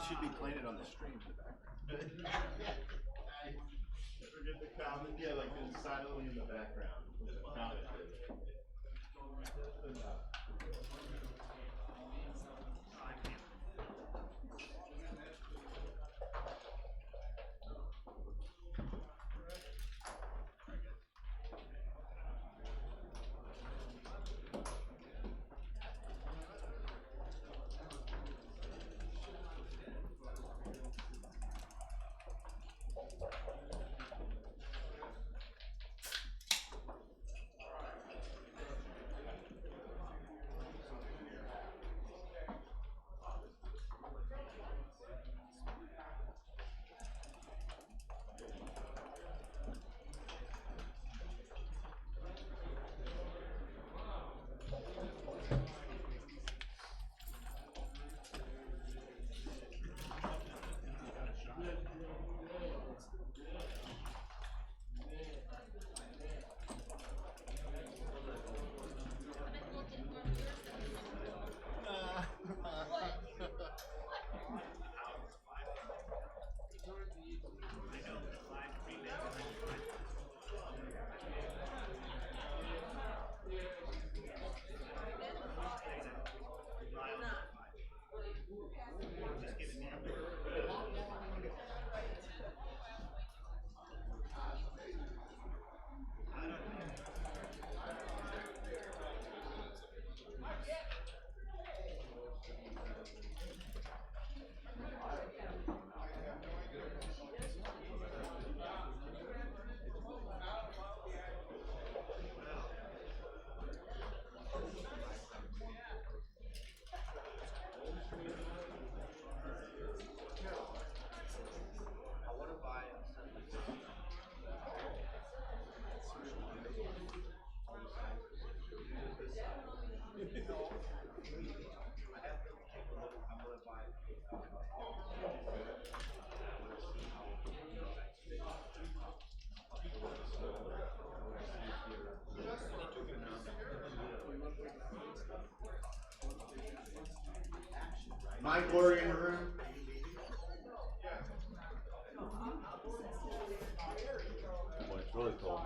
should be playing it on the stream in the background. Forget the comment. Yeah, like it's silently in the background. Comment. Mike Lori in the room. Well, it's really cold.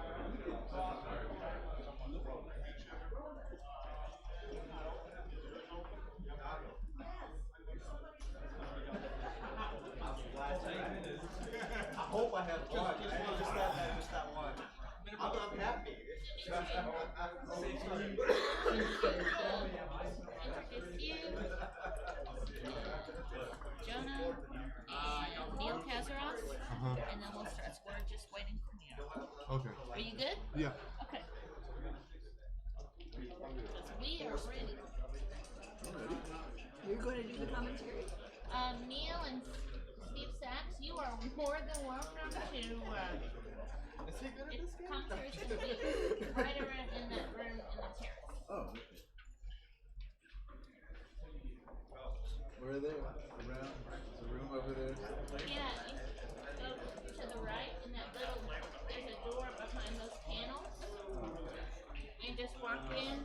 I hope I have one. Just that one. I'm happy. Jonah and Neil Kazaros, and then we'll start. We're just waiting for Neil. Okay. Are you good? Yeah. Okay. Because we are ready. You're going to do the commentary? Neil and Steve Sachs, you are more than welcome to. Is he good at this game? Commentary should be right around in that room in the terrace. Oh. Where are they? Around the room over there? Yeah, you go to the right, and that little, there's a door behind those panels. And just walk in,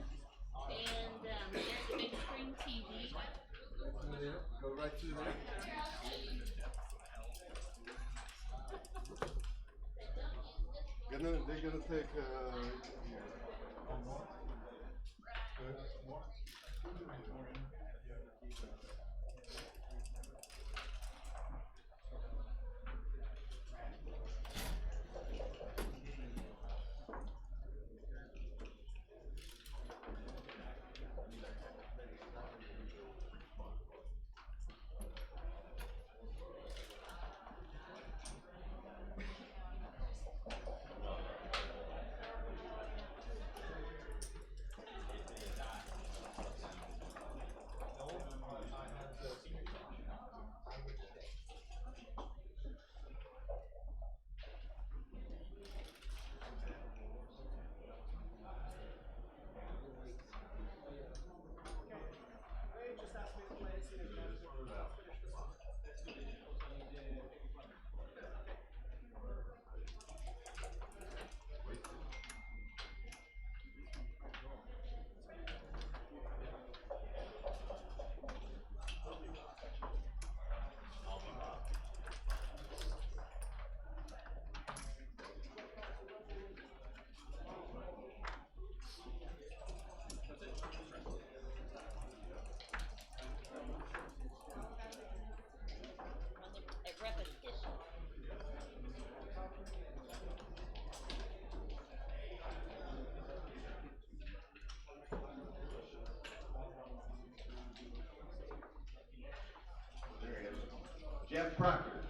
and there's a big screen TV. Go right through there. They're gonna take have Proctor.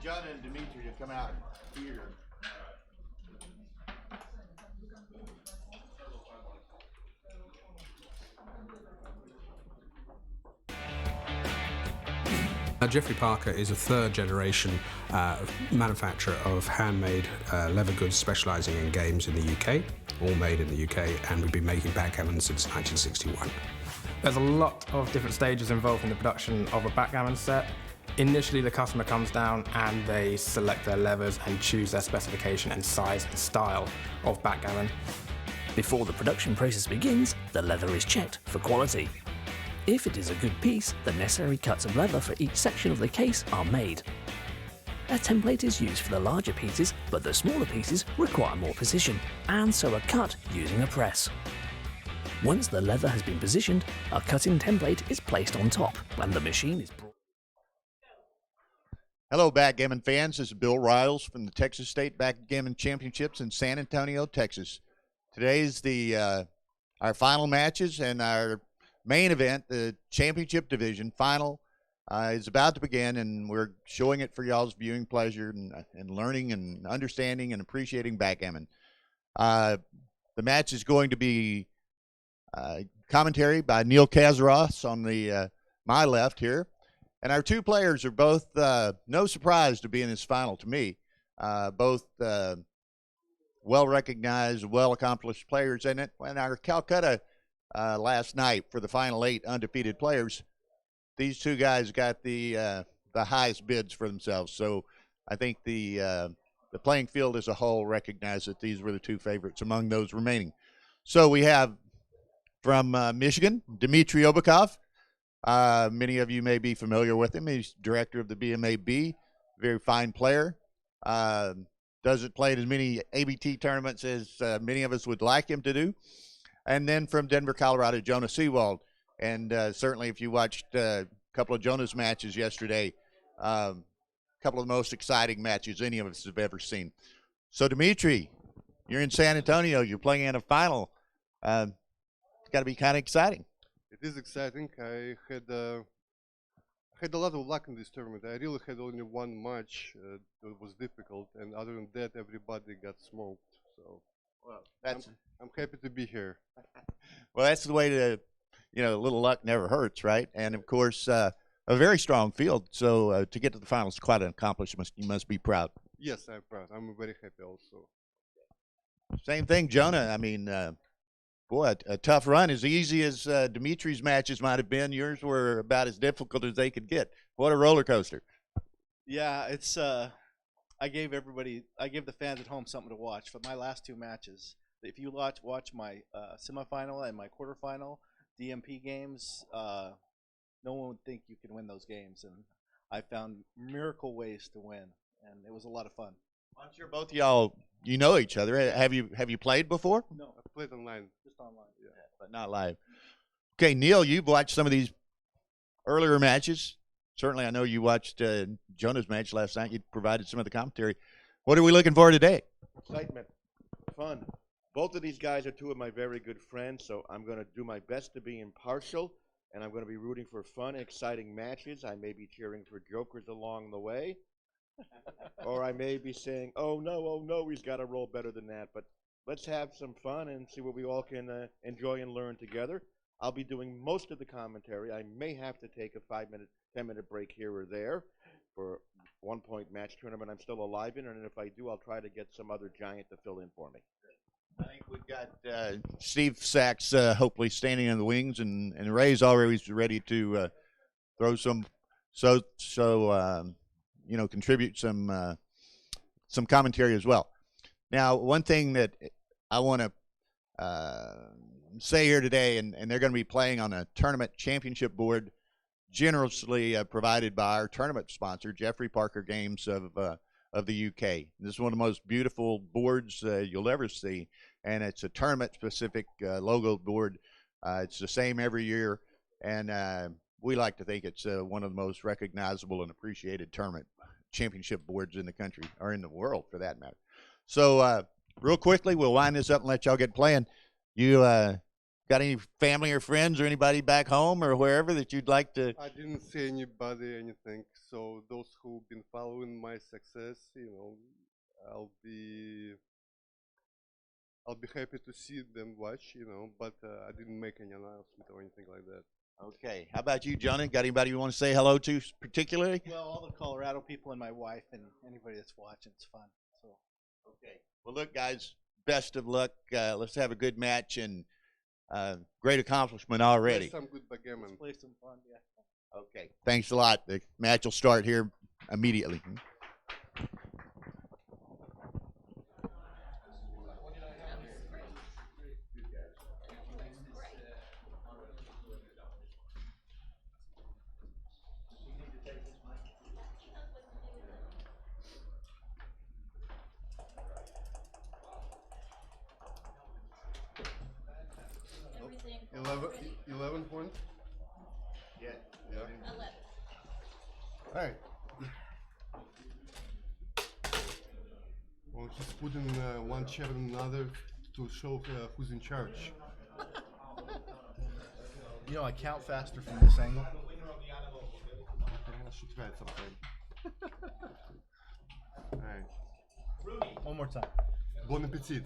Jonah and Dmitriy to come out here. Jeffrey Parker is a third generation manufacturer of handmade leather goods specialising in games in the UK, all made in the UK, and we've been making backgammon since 1961. There's a lot of different stages involved in the production of a backgammon set. Initially, the customer comes down and they select their leathers and choose their specification and size and style of backgammon. Before the production process begins, the leather is checked for quality. If it is a good piece, the necessary cuts of leather for each section of the case are made. A template is used for the larger pieces, but the smaller pieces require more precision, and so are cut using a press. Once the leather has been positioned, a cutting template is placed on top, and the machine is brought. Hello, Backgammon fans. This is Bill Riles from the Texas State Backgammon Championships in San Antonio, Texas. Today's our final matches, and our main event, the championship division final, is about to begin, and we're showing it for y'all's viewing pleasure and learning and understanding and appreciating backgammon. The match is going to be commentary by Neil Kazaros on the my left here, and our two players are both no surprise to be in this final to me. Both well-recognized, well-accomplished players in it. And our Calcutta last night for the final 8 undefeated players, these two guys got the highest bids for themselves. So I think the playing field as a whole recognized that these were the two favorites among those remaining. So we have from Michigan, Dmitriy Obukhov. Many of you may be familiar with him. He's director of the BMAB, very fine player. Doesn't play in as many ABT tournaments as many of us would like him to do. And then from Denver, Colorado, Jonah Seewald. And certainly if you watched a couple of Jonah's matches yesterday, a couple of the most exciting matches any of us have ever seen. So, Dmitriy, you're in San Antonio. You're playing in a final. It's got to be kind of exciting. It is exciting. I had a lot of luck in this tournament. I really had only one match that was difficult, and other than that, everybody got smoked. So, well, I'm happy to be here. Well, that's the way to, a little luck never hurts, right? And of course, a very strong field. So to get to the finals is quite an accomplishment. You must be proud. Yes, I'm proud. I'm very happy also. Same thing, Jonah. I mean, boy, a tough run. As easy as Dmitriy's matches might have been, yours were about as difficult as they could get. What a roller coaster. Yeah, it's I gave the fans at home something to watch for my last 2 matches. If you watch my semifinal and my quarterfinal DMP games, no one would think you can win those games, and I found miracle ways to win, and it was a lot of fun. I'm sure both of y'all, know each other. Have you played before? No, I played online. just online. Yeah. But not live. Okay, Neil, you've watched some of these earlier matches. Certainly, I know you watched Jonah's match last night. You provided some of the commentary. What are we looking for today? Excitement, fun. Both of these guys are 2 of my very good friends, so I'm going to do my best to be impartial, and I'm going to be rooting for fun, exciting matches. I may be cheering for jokers along the way, or I may be saying, oh no, he's got to roll better than that. But let's have some fun and see what we all can enjoy and learn together. I'll be doing most of the commentary. I may have to take a 5-minute, 10-minute break here or there for one-point match tournament I'm still alive in, and if I do, I'll try to get some other giant to fill in for me. I think we've got Steve Sachs hopefully standing in the wings, and Ray's always ready to throw some, contribute some commentary as well. Now, one thing that I want to say here today, and they're going to be playing on a tournament championship board generously provided by our tournament sponsor, Jeffrey Parker Games of the UK. This is one of the most beautiful boards you'll ever see, and it's a tournament-specific logo board. It's the same every year, and we like to think it's one of the most recognizable and appreciated tournament championship boards in the country, or in the world for that matter. So real quickly, we'll wind this up and let y'all get playing. You got got any family or friends or anybody back home or wherever that you'd like to? I didn't see anybody, anything. So those who've been following my success, I'll be happy to see them watch, but I didn't make any announcement or anything like that. Okay. How about you, Jonah? Got anybody you want to say hello to particularly? Well, all the Colorado people and my wife and anybody that's watching, it's fun. So. Okay. Well, look, guys, best of luck. Let's have a good match and great accomplishment already. Play some good backgammon. Let's play some fun, yeah. Okay. Thanks a lot. The match will start here immediately. 11 points? Yeah. 11. All right. Well, he's putting one chair in another to show who's in charge. I count faster from this angle. I should try it sometime. All right. One more time. Bon appetit.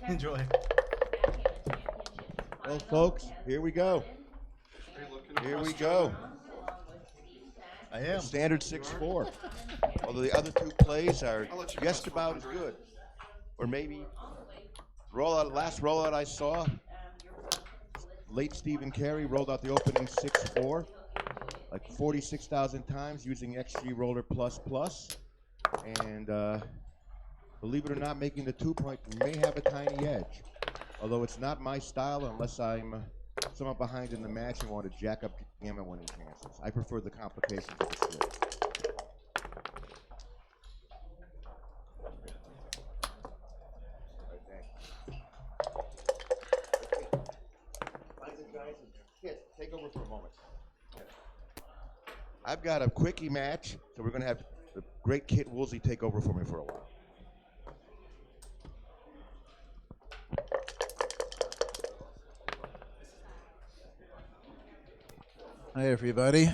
Enjoy. Well, folks, here we go. Here we go. I am. Standard 6-4. Although the other two plays are just about as good. Or maybe last rollout I saw, late Stephen Carey rolled out the opening 6-4 like 46,000 times using XG Roller Plus Plus. And believe it or not, making the 2-point may have a tiny edge. Although it's not my style unless I'm somewhat behind in the match and want to jack up gammon winning chances. I prefer the complications of the split. Take over for a moment. I've got a quickie match, so we're going to have the great Kit Woolsey take over for me for a while. Hi, everybody.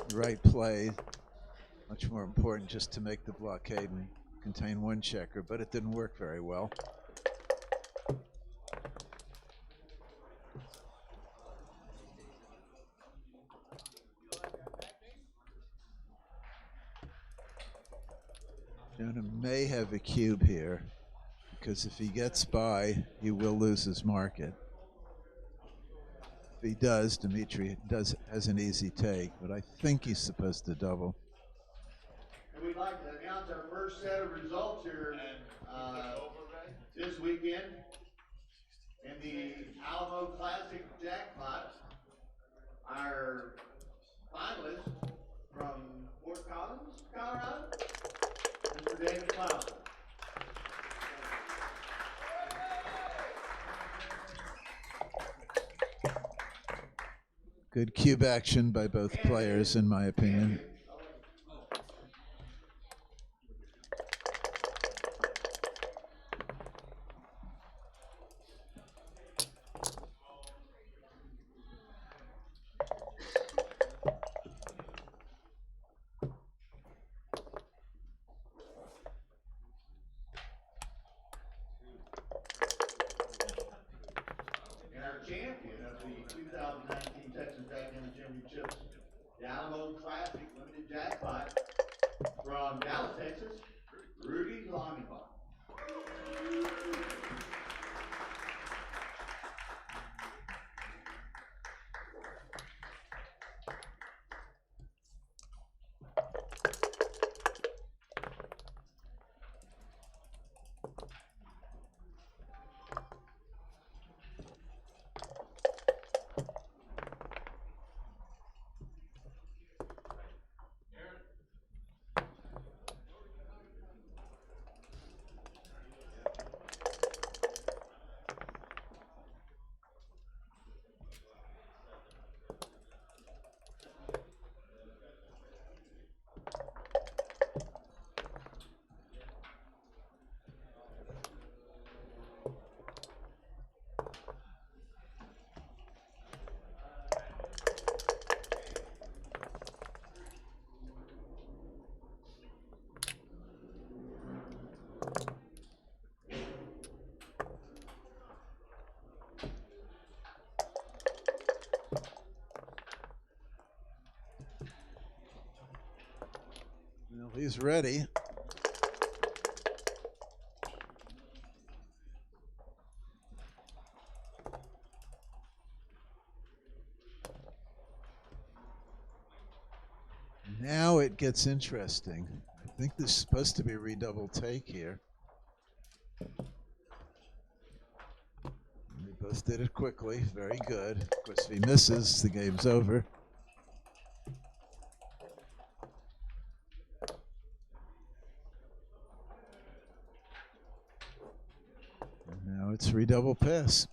The right play, much more important just to make the blockade and contain one checker, but it didn't work very well. Jonah may have a cube here, because if he gets by, he will lose his market. If he does, Dmitriy has an easy take, but I think he's supposed to double. And we'd like to announce our first set of results here this weekend in the Alamo Classic Jackpot. Our finalist from Fort Collins, Colorado, Mr. David Cloud. Good cube action by both players, in my opinion. And our champion of the 2019 Texas Backgammon Championships, the Alamo Classic Limited Jackpot from Dallas, Texas, Rudy Longenbach. He's ready. Now it gets interesting. I think this is supposed to be a redouble take here. They both did it quickly. Very good. Of course, if he misses, the game's over. And now it's redouble pass.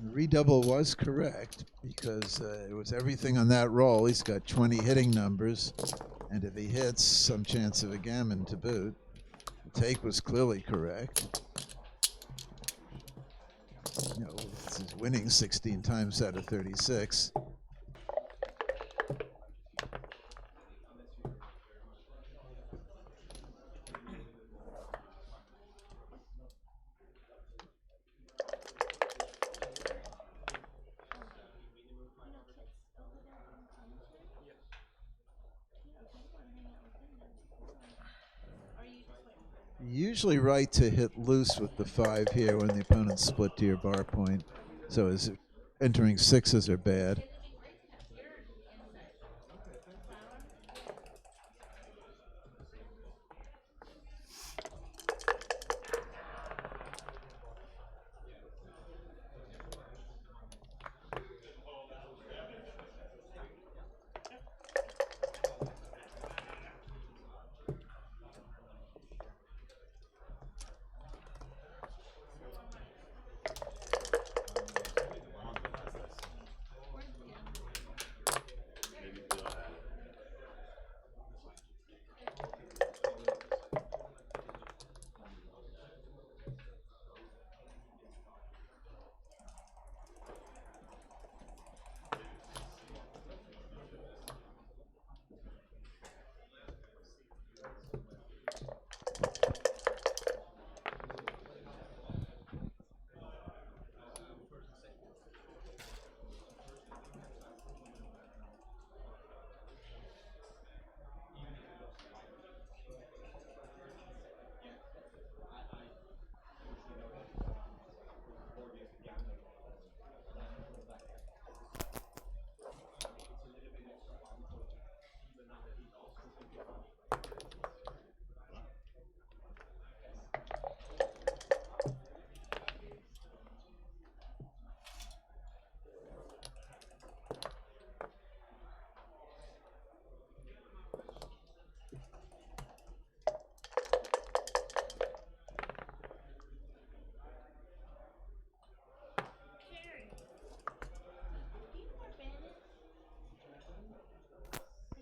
Redouble was correct because it was everything on that roll. He's got 20 hitting numbers, and if he hits, some chance of a gammon to boot. The take was clearly correct. You know, this is winning 16 times out of 36. Usually right to hit loose with the 5 here when the opponent's split to your bar point. So is entering 6s are bad.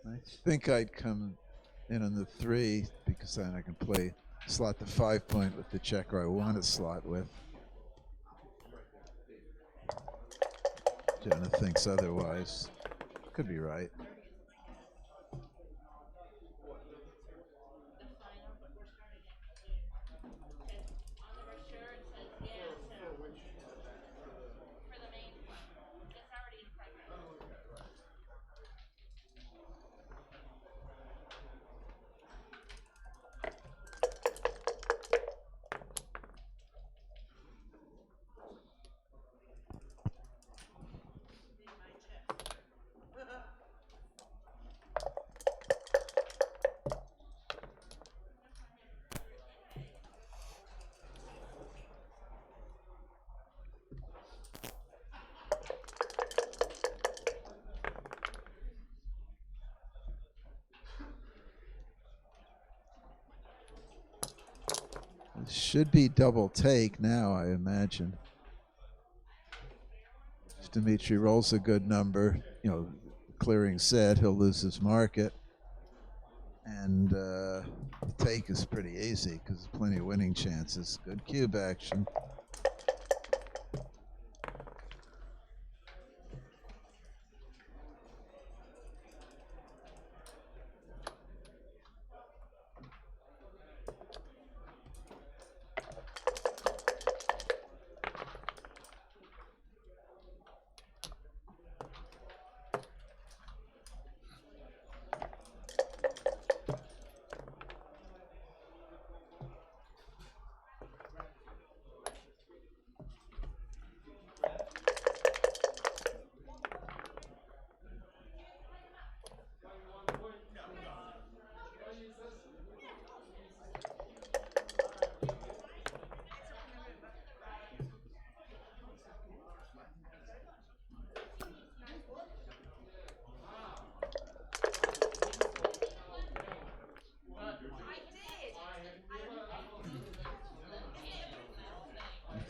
I think I'd come in on the 3 because then I can play slot the 5 point with the checker I want to slot with. Jonah thinks otherwise. Could be right. Should be double take now, I imagine. If Dmitriy rolls a good number, you know, clearing set, he'll lose his market. And the take is pretty easy because there's plenty of winning chances. Good cube action.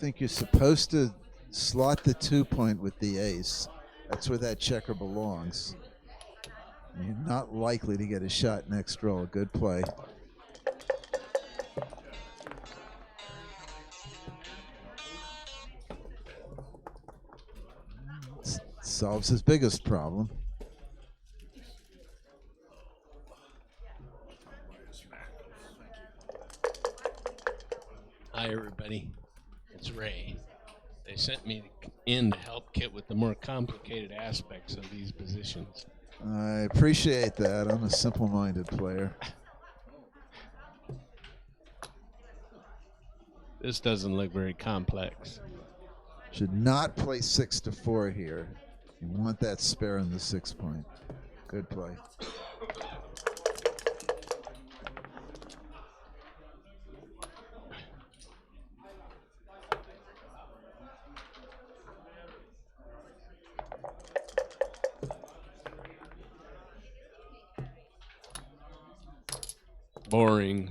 think you're supposed to slot the 2-point with the ace. That's where that checker belongs. You're not likely to get a shot next roll. Good play. Solves his biggest problem. Hi, everybody. It's Ray. They sent me in to help Kit with the more complicated aspects of these positions. I appreciate that. I'm a simple-minded player. This doesn't look very complex. Should not play 6-4 here. You want that spare in the 6-point. Good play. Boring.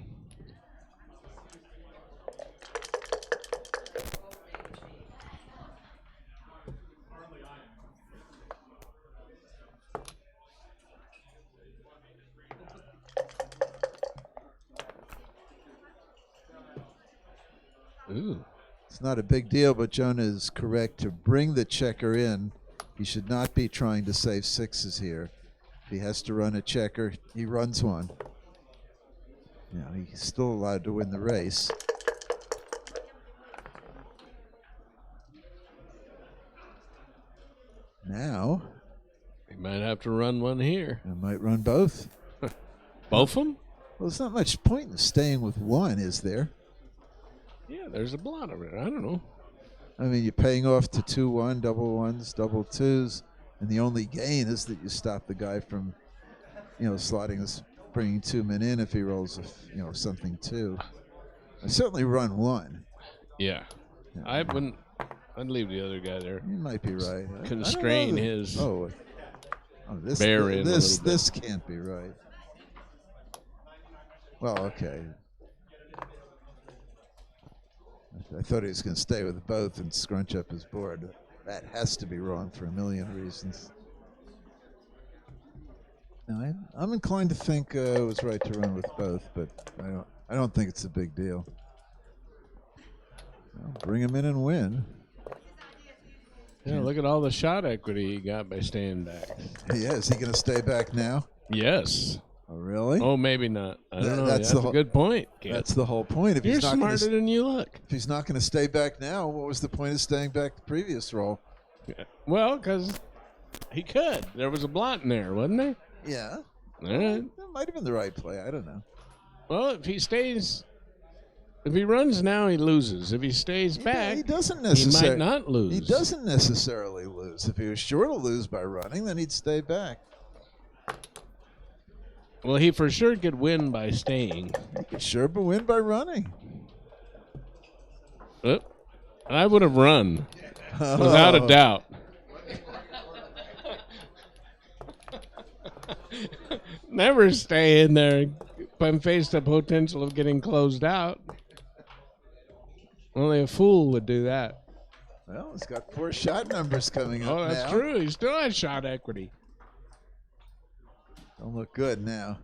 Ooh. It's not a big deal, but Jonah is correct to bring the checker in. He should not be trying to save sixes here. If he has to run a checker, he runs one. You know, he's still allowed to win the race. Now, he might have to run one here. I might run both. Both of them? Well, there's not much point in staying with one, is there? Yeah, there's a blot of it. I don't know. I mean, you're paying off to 2-1, double ones, double twos, and the only gain is that you stop the guy from, slotting this, bringing 2 men in if he rolls, something 2. I certainly run one. Yeah. I wouldn't. I'd leave the other guy there. You might be right. Constrain his this can't be right. Well, okay. I thought he was going to stay with both and scrunch up his board. That has to be wrong for a million reasons. Now, I'm inclined to think it was right to run with both, but I don't think it's a big deal. Well, bring him in and win. Yeah, look at all the shot equity he got by staying back. Yeah, is he going to stay back now? Yes. Oh, really? Oh, maybe not. I don't know. That's a good point, Kid. That's the whole point. If You're he's not smarter than you look. If he's not going to stay back now, what was the point of staying back the previous roll? Yeah. Well, because he could. There was a blot in there, wasn't there? Yeah. All right. That might have been the right play. I don't know. Well, if he runs now, he loses. If he stays back, he doesn't necessarily. He might not lose. He doesn't necessarily lose. If he was sure to lose by running, then he'd stay back. Well, he for sure could win by staying. He could sure win by running. I would have run, without a doubt. Never stay in there and face the potential of getting closed out. Only a fool would do that. Well, he's got 4 shot numbers coming up now. Oh, that's true. He still has shot equity. Don't look good now.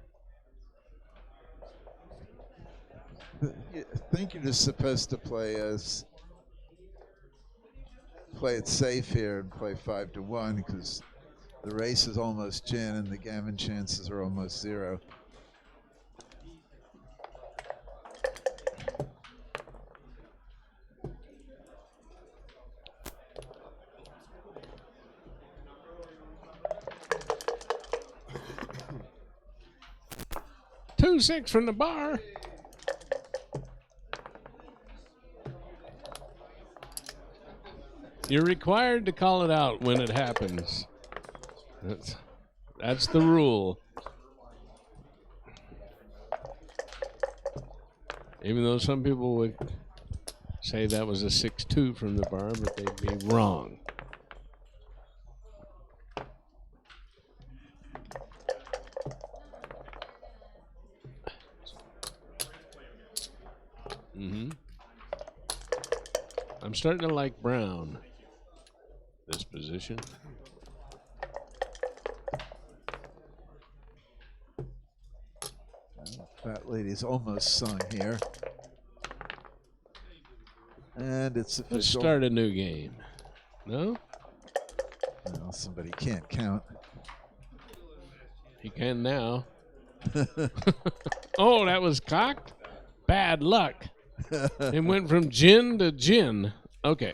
I think you're just supposed to play it safe here and play 5-1 because the race is almost gin and the gammon chances are almost 0. Two 6 from the bar. You're required to call it out when it happens. That's the rule. Even though some people would say that was a 6-2 from the bar, but they'd be wrong. I'm starting to like Brown. This position. Fat lady's almost sung here. And it's official. Let's start a new game. No? Well, somebody can't count. He can now. Oh, that was cocked? Bad luck. It went from gin to gin. Okay.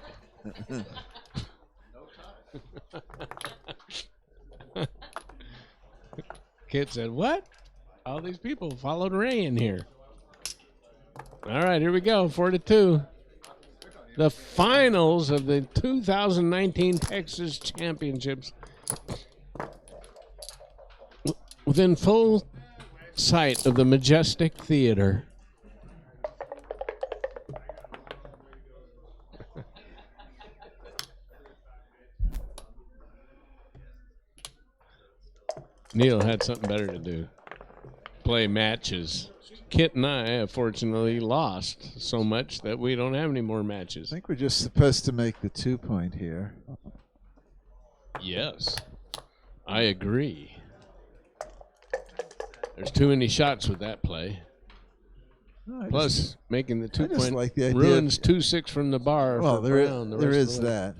Kid said, what? All these people followed Ray in here. All right, here we go, 4-2. The finals of the 2019 Texas Championships. Within full sight of the Majestic Theater. Neil had something better to do. Play matches. Kit and I have fortunately lost so much that we don't have any more matches. I think we're just supposed to make the 2-point here. Yes, I agree. There's too many shots with that play. No, Plus, making the 2-point like the idea ruins 2-6 from the bar. Well, for there, Brown the there rest of is the way. that.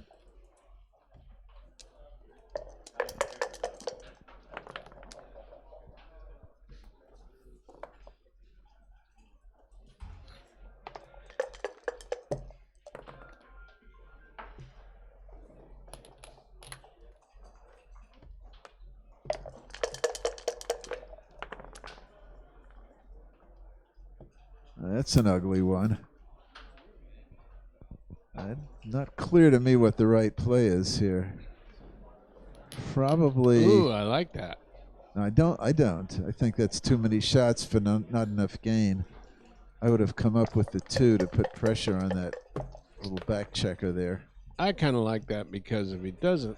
That's an ugly one. Not clear to me what the right play is here. Probably. Ooh, I like that. No, I don't. I think that's too many shots for not enough gain. I would have come up with the 2 to put pressure on that little back checker there. I kind of like that because if he doesn't,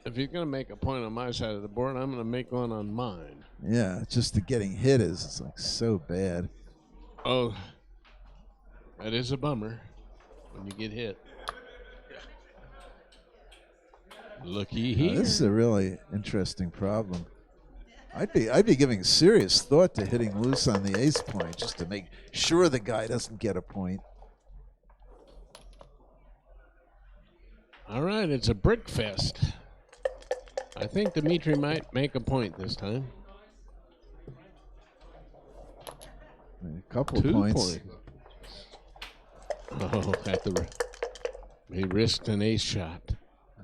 if he's going to make a point on my side of the board, I'm going to make one on mine. Yeah, just the getting hit is like so bad. Oh, that is a bummer when you get hit. Looky here. This is a really interesting problem. I'd be giving serious thought to hitting loose on the ace point just to make sure the guy doesn't get a point. All right, it's a brick fest. I think Dmitriy might make a point this time. A couple 2 points. Oh, he risked an ace shot.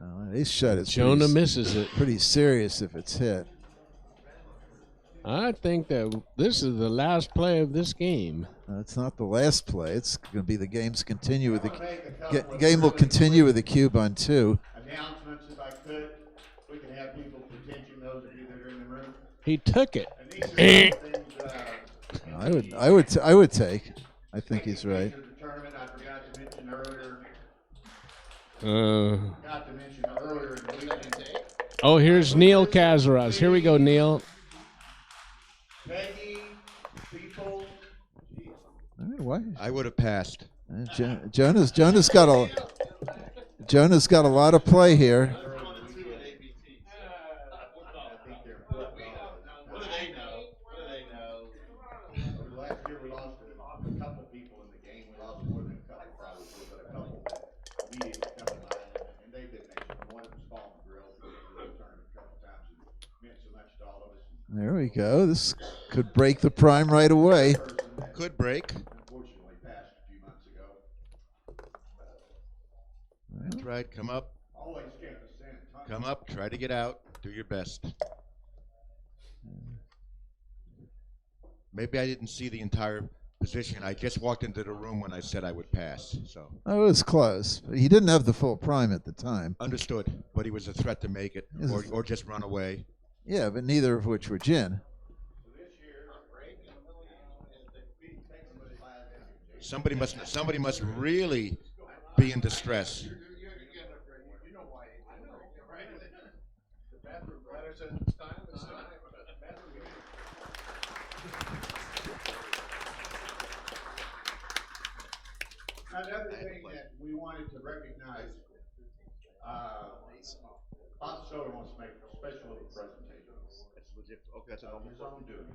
An ace shot is Jonah misses it. Pretty serious if it's hit. I think that this is the last play of this game. It's not the last play. It's going to be the game's continue with the game will continue with the cube on 2. Announcements, if I could. We can have people's attention, those of you that are in the room. He took it. And these are some things, I would take. I think he's right. the tournament I forgot to mention earlier. Forgot to mention earlier in the weekend. Oh, here's Neil Kazaros. Here we go, Neil. Peggy, people. What? I would have passed. Jonah's got a lot of play here. Last year we lost a couple people in the game. We lost more than a couple probably, but a couple that immediately come to mind. And they've been mentioned. One of them's Paul McGrill, who was in the tournament a couple times and meant so much to all of us. There we go. This could break the prime right away. Could break. Unfortunately passed a few months ago. That's right. Come up. Always kept us in. Come up. Try to get out. Do your best. Maybe I didn't see the entire position. I just walked into the room when I said I would pass. So. Oh, it was close. But he didn't have the full prime at the time. Understood. But he was a threat to make it or just run away. Yeah, but neither of which were gin. Somebody must really be in distress. Another thing that we wanted to recognize Bob Soda wants to make a special little presentation. That's legit. Okay, that's a normal His own doing.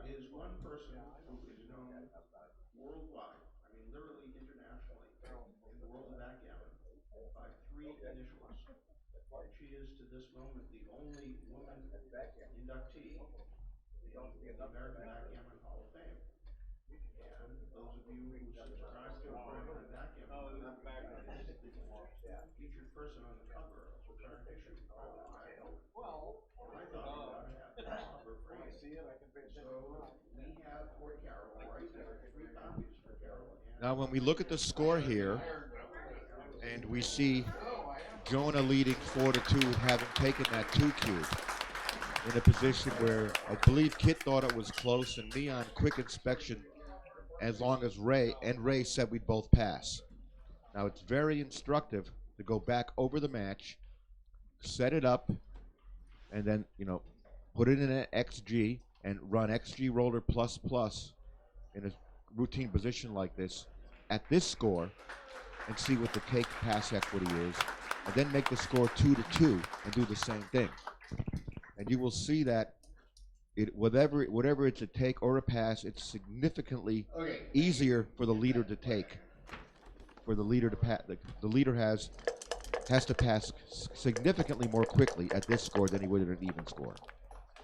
There is one person who is known worldwide, I mean literally internationally, in the world of backgammon by 3 initials. She is to this moment the only woman inductee in the American Backgammon Hall of Fame. And those of you who subscribe to American Backgammon, featured person on the cover of the current issue. I thought we ought to have the cover for you. So we have for Carol right there 3 copies for Carol. Now, when we look at the score here, and we see Jonah leading 4-2, having taken that 2 cube in a position where I believe Kit thought it was close, and me on quick inspection, as long as Ray said we'd both pass. Now, it's very instructive to go back over the match, set it up, and then, put it in an XG and run XG roller ++ in a routine position like this at this score and see what the take pass equity is, and then make the score 2-2 and do the same thing. And you will see that whatever it's a take or a pass, it's significantly easier for the leader to take. For the leader to pass, the leader has to pass significantly more quickly at this score than he would at an even score.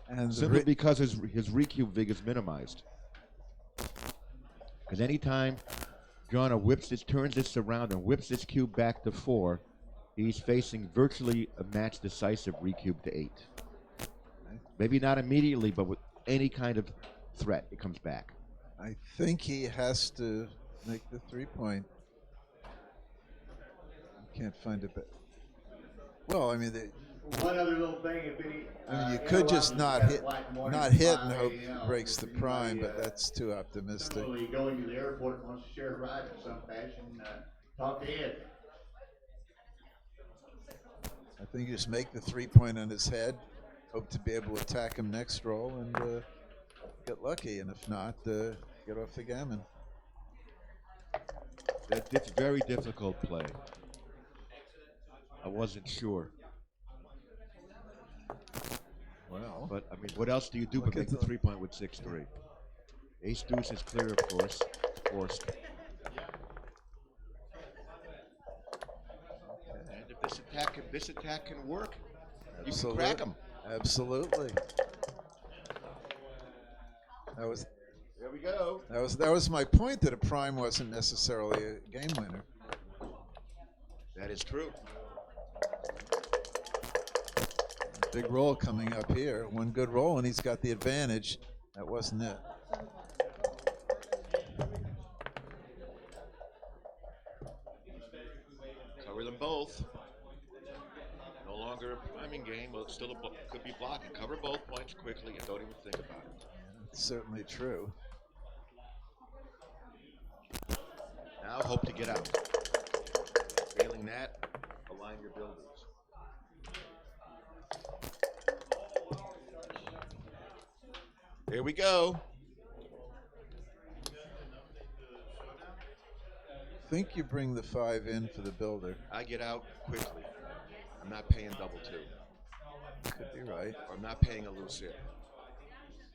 And simply because his recube vig is minimized. Because anytime Jonah turns this around and whips this cube back to 4, he's facing virtually a match decisive recube to 8. Maybe not immediately, but with any kind of threat, it comes back. I think he has to make the 3-point. Can't find it, but well, I mean, one other little thing, if any. I mean, you could just not hit and hope he breaks the prime, but that's too optimistic. Going to the airport, wants to share a ride in some fashion. Talk to Ed. I think you just make the 3-point on his head, hope to be able to attack him next roll, and get lucky. And if not, get off the gammon. It's very difficult play. I wasn't sure. Well, but I mean, what else do you do but make the 3-point with 6-3? Ace deuce is clear, of course. Forced. And if this attack can work, you can crack him. Absolutely. That was. There we go. That was my point, that a prime wasn't necessarily a game winner. That is true. Big roll coming up here. One good roll, and he's got the advantage. That wasn't it. Cover them both. No longer a priming game. Well, it still could be blocking. Cover both points quickly and don't even think about it. That's certainly true. Now hope to get out. Failing that, align your buildings. Here we go. Think you bring the 5 in for the builder. I get out quickly. I'm not paying double 2. Could be right. Or I'm not paying a loose hit.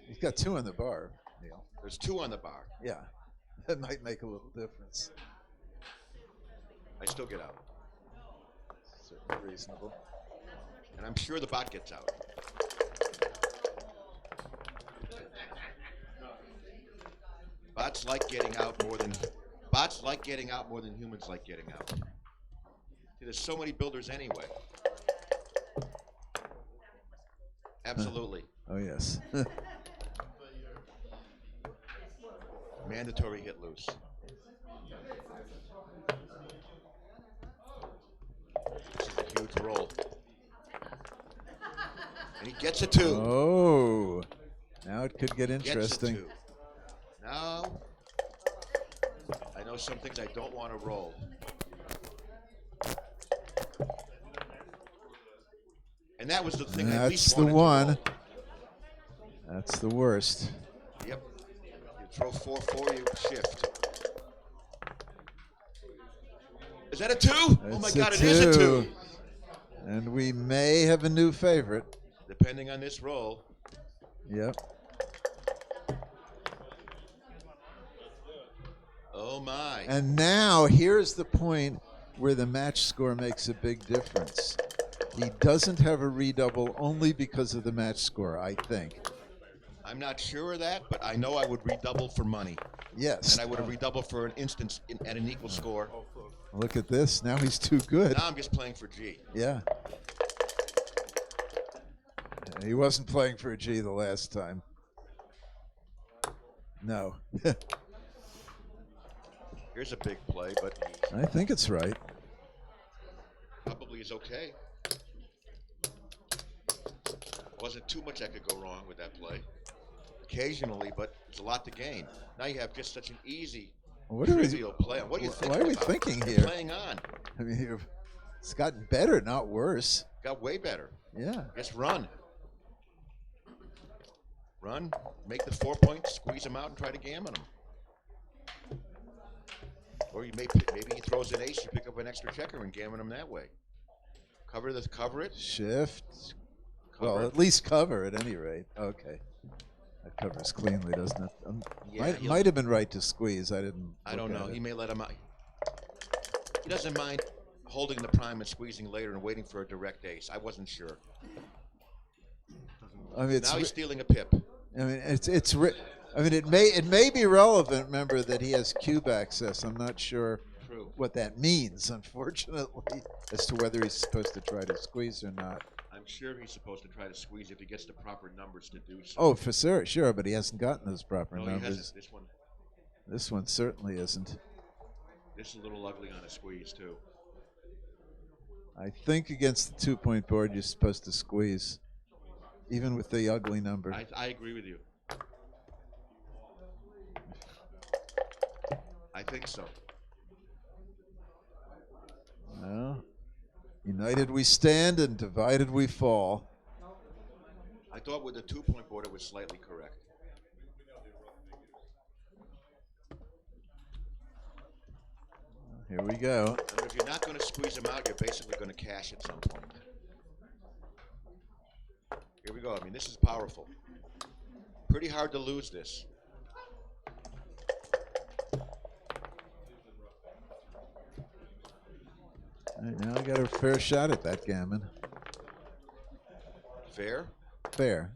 He's got 2 on the bar, Neil. There's 2 on the bar. Yeah, that might make a little difference. I still get out. Certainly reasonable. And I'm sure the bot gets out. Bots like getting out more than humans like getting out. See, there's so many builders anyway. Absolutely. Oh yes. Mandatory hit loose. This is a huge roll. And he gets a 2. Oh, now it could get interesting. Gets a 2. Now, I know some things I don't want to roll. And that was the thing I at least wanted one. To roll. That's the worst. Yep. Throw 4 for you. Shift. Is that a 2? Oh my God, it is a 2. And we may have a new favorite. Depending on this roll. Yep. Oh my. And now here's the point where the match score makes a big difference. He doesn't have a redouble only because of the match score, I think. I'm not sure of that, but I know I would redouble for money. Yes. And I would have redoubled for an instance at an equal score. Look at this. Now he's too good. Now I'm just playing for G. Yeah. He wasn't playing for a G the last time. No. Here's a big play, but I think it's right. probably is okay. Wasn't too much that could go wrong with that play. Occasionally, but it's a lot to gain. Now you have just such an easy, trivial play. What are you thinking Why are we about? thinking You're here? playing on. I mean, it's gotten better, not worse. Got way better. Yeah. Just run. Run, make the 4 points, squeeze them out, and try to gammon them. Or you maybe he throws an ace, you pick up an extra checker and gammon them that way. Cover it. Shift. Cover. Well, at least cover at any rate. Okay. That covers cleanly, doesn't it? Yeah, might have been right to squeeze. I don't know. He He may let him out. He doesn't mind holding the prime and squeezing later and waiting for a direct ace. I wasn't sure. I mean, Now he's stealing a pip. I mean, it may be relevant. Remember that he has cube access. I'm not sure what that means, unfortunately, as to whether he's supposed to try to squeeze or not. I'm sure he's supposed to try to squeeze if he gets the proper numbers to do so. Oh, for sure, but he hasn't gotten those proper No, numbers. he hasn't. This one certainly isn't. This is a little ugly on a squeeze too. I think against the 2-point board, you're supposed to squeeze, even with the ugly number. I agree with you. I think so. Well, united we stand and divided we fall. I thought with the 2-point board it was slightly correct. Here we go. And if you're not going to squeeze them out, you're basically going to cash at some point. Here we go. I mean, this is powerful. Pretty hard to lose this. All right, now I got a fair shot at that gammon. Fair? Fair.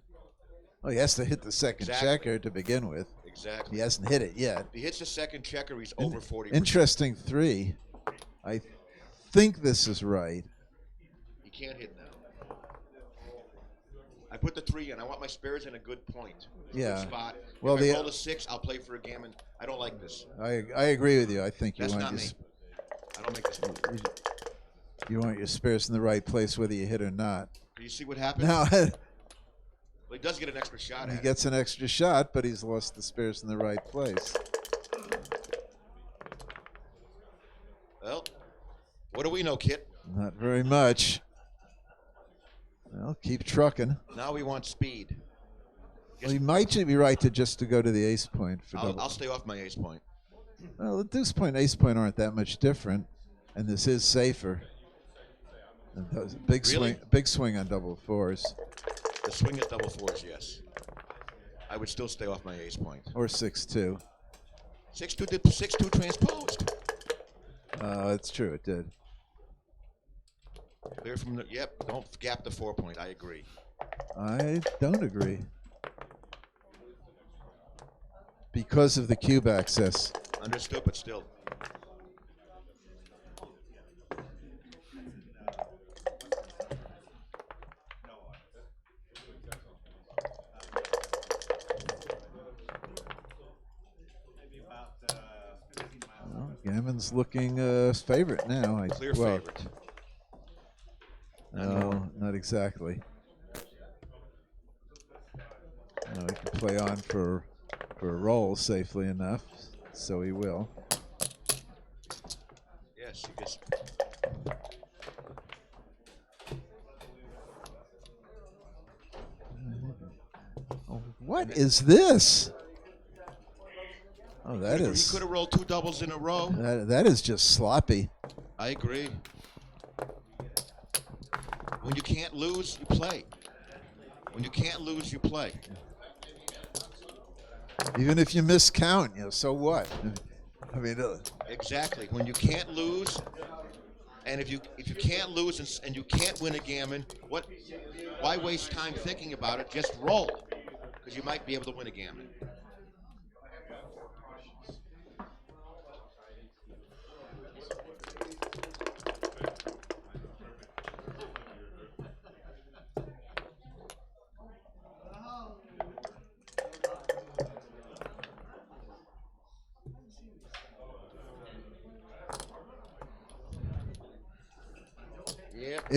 Oh, he has to hit the second checker to begin with. Exactly. He hasn't hit it yet. If he hits the second checker, he's over 40%. Interesting 3. I think this is right. He can't hit now. I put the 3 in. I want my spares in a good point. Yeah. Good spot. Well, if I roll a 6, I'll play for a gammon. I don't like this. I agree with you. I think you That's want not your me. I don't make this move. you want your spares in the right place whether you hit or not. Do you see what happens? Now Well, he does get an extra shot he at gets an extra shot, but he's lost the spares in the right place. Well, what do we know, Kit? Not very much. Well, keep trucking. Now we want speed. Well, he might be right to go to the ace point for double. I'll stay off my ace point. Well, the deuce point, ace point aren't that much different, and this is safer. And those big swing on double 4s. The swing is double 4s, yes. I would still stay off my ace point. Or 6-2. 6-2 did 6-2 transposed. It's true, it did. Clear from the, yep, don't gap the 4 point, I agree. I don't agree. Because of the cube access. Understood, but still. Well, Gammon's looking favorite now. Clear favorite. No, not exactly. No, he can play on for a roll safely enough, so he will. Yes, he just. Oh, what is this? Oh, that He is could have rolled 2 doubles in a row. that is just sloppy. I agree. When you can't lose, you play. When you can't lose, you play. Even if you miscount, so what? I mean, Exactly. When you can't lose, and if you can't lose and you can't win a gammon, why waste time thinking about it? Just roll, because you might be able to win a gammon.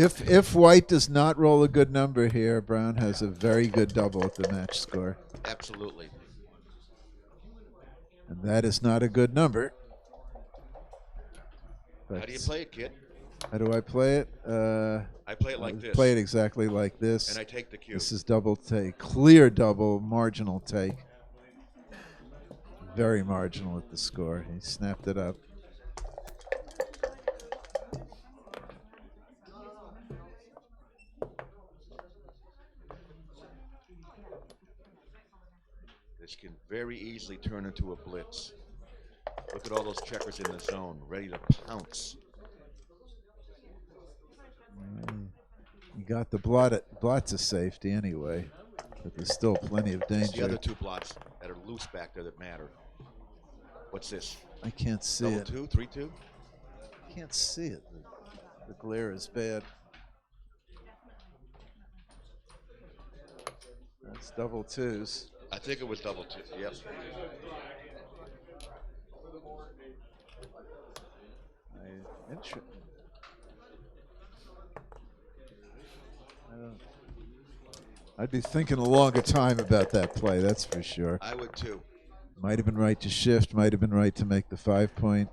if White does not roll a good number here, Brown has a very good double at the match score. Absolutely. And that is not a good number. How do you play it, kid? How do I play it? I play it like this. Play it exactly like this. And I take the cue. This is double take. Clear double, marginal take. Very marginal at the score. He snapped it up. This can very easily turn into a blitz. Look at all those checkers in the zone, ready to pounce. You got the blot to safety anyway, but there's still plenty of danger. It's the other 2 blots that are loose back there that matter. What's this? I can't see Double it. 2, 3-2? I can't see it. The glare is bad. That's double 2s. I think it was double 2. Yep. I'd be thinking a longer time about that play, that's for sure. I would too. Might have been right to shift, might have been right to make the 5-point.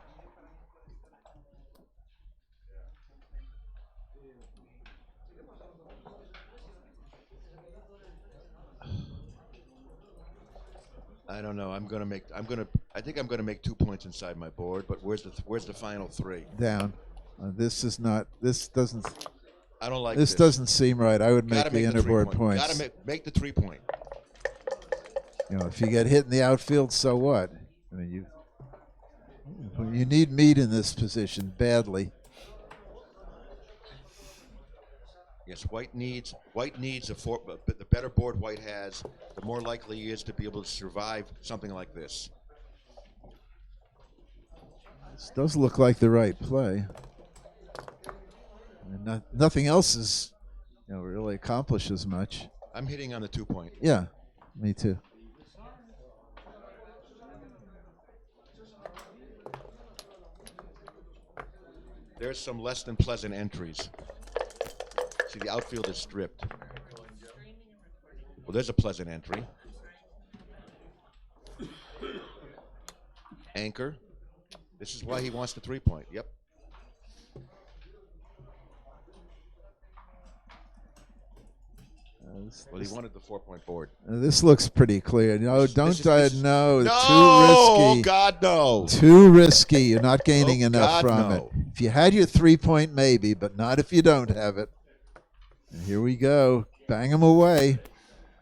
I don't know. I think I'm gonna make 2 points inside my board, but where's the final 3? Down. This doesn't. I don't like this. This doesn't seem right. I would make the inner board points. Gotta make the 3-point. If you get hit in the outfield, so what? I mean, you need meat in this position badly. Yes, White needs the better board White has, the more likely he is to be able to survive something like this. This does look like the right play. And nothing else is, really accomplishes much. I'm hitting on the 2-point. Yeah, me too. There's some less than pleasant entries. See, the outfield is stripped. Well, there's a pleasant entry. Anchor. This is why he wants the 3-point. Yep. Well, he wanted the 4-point board. This looks pretty clear. No, no, too risky. Oh God, no! Too risky. You're not gaining enough from it. If you had your 3-point, maybe, but not if you don't have it. And here we go. Bang him away.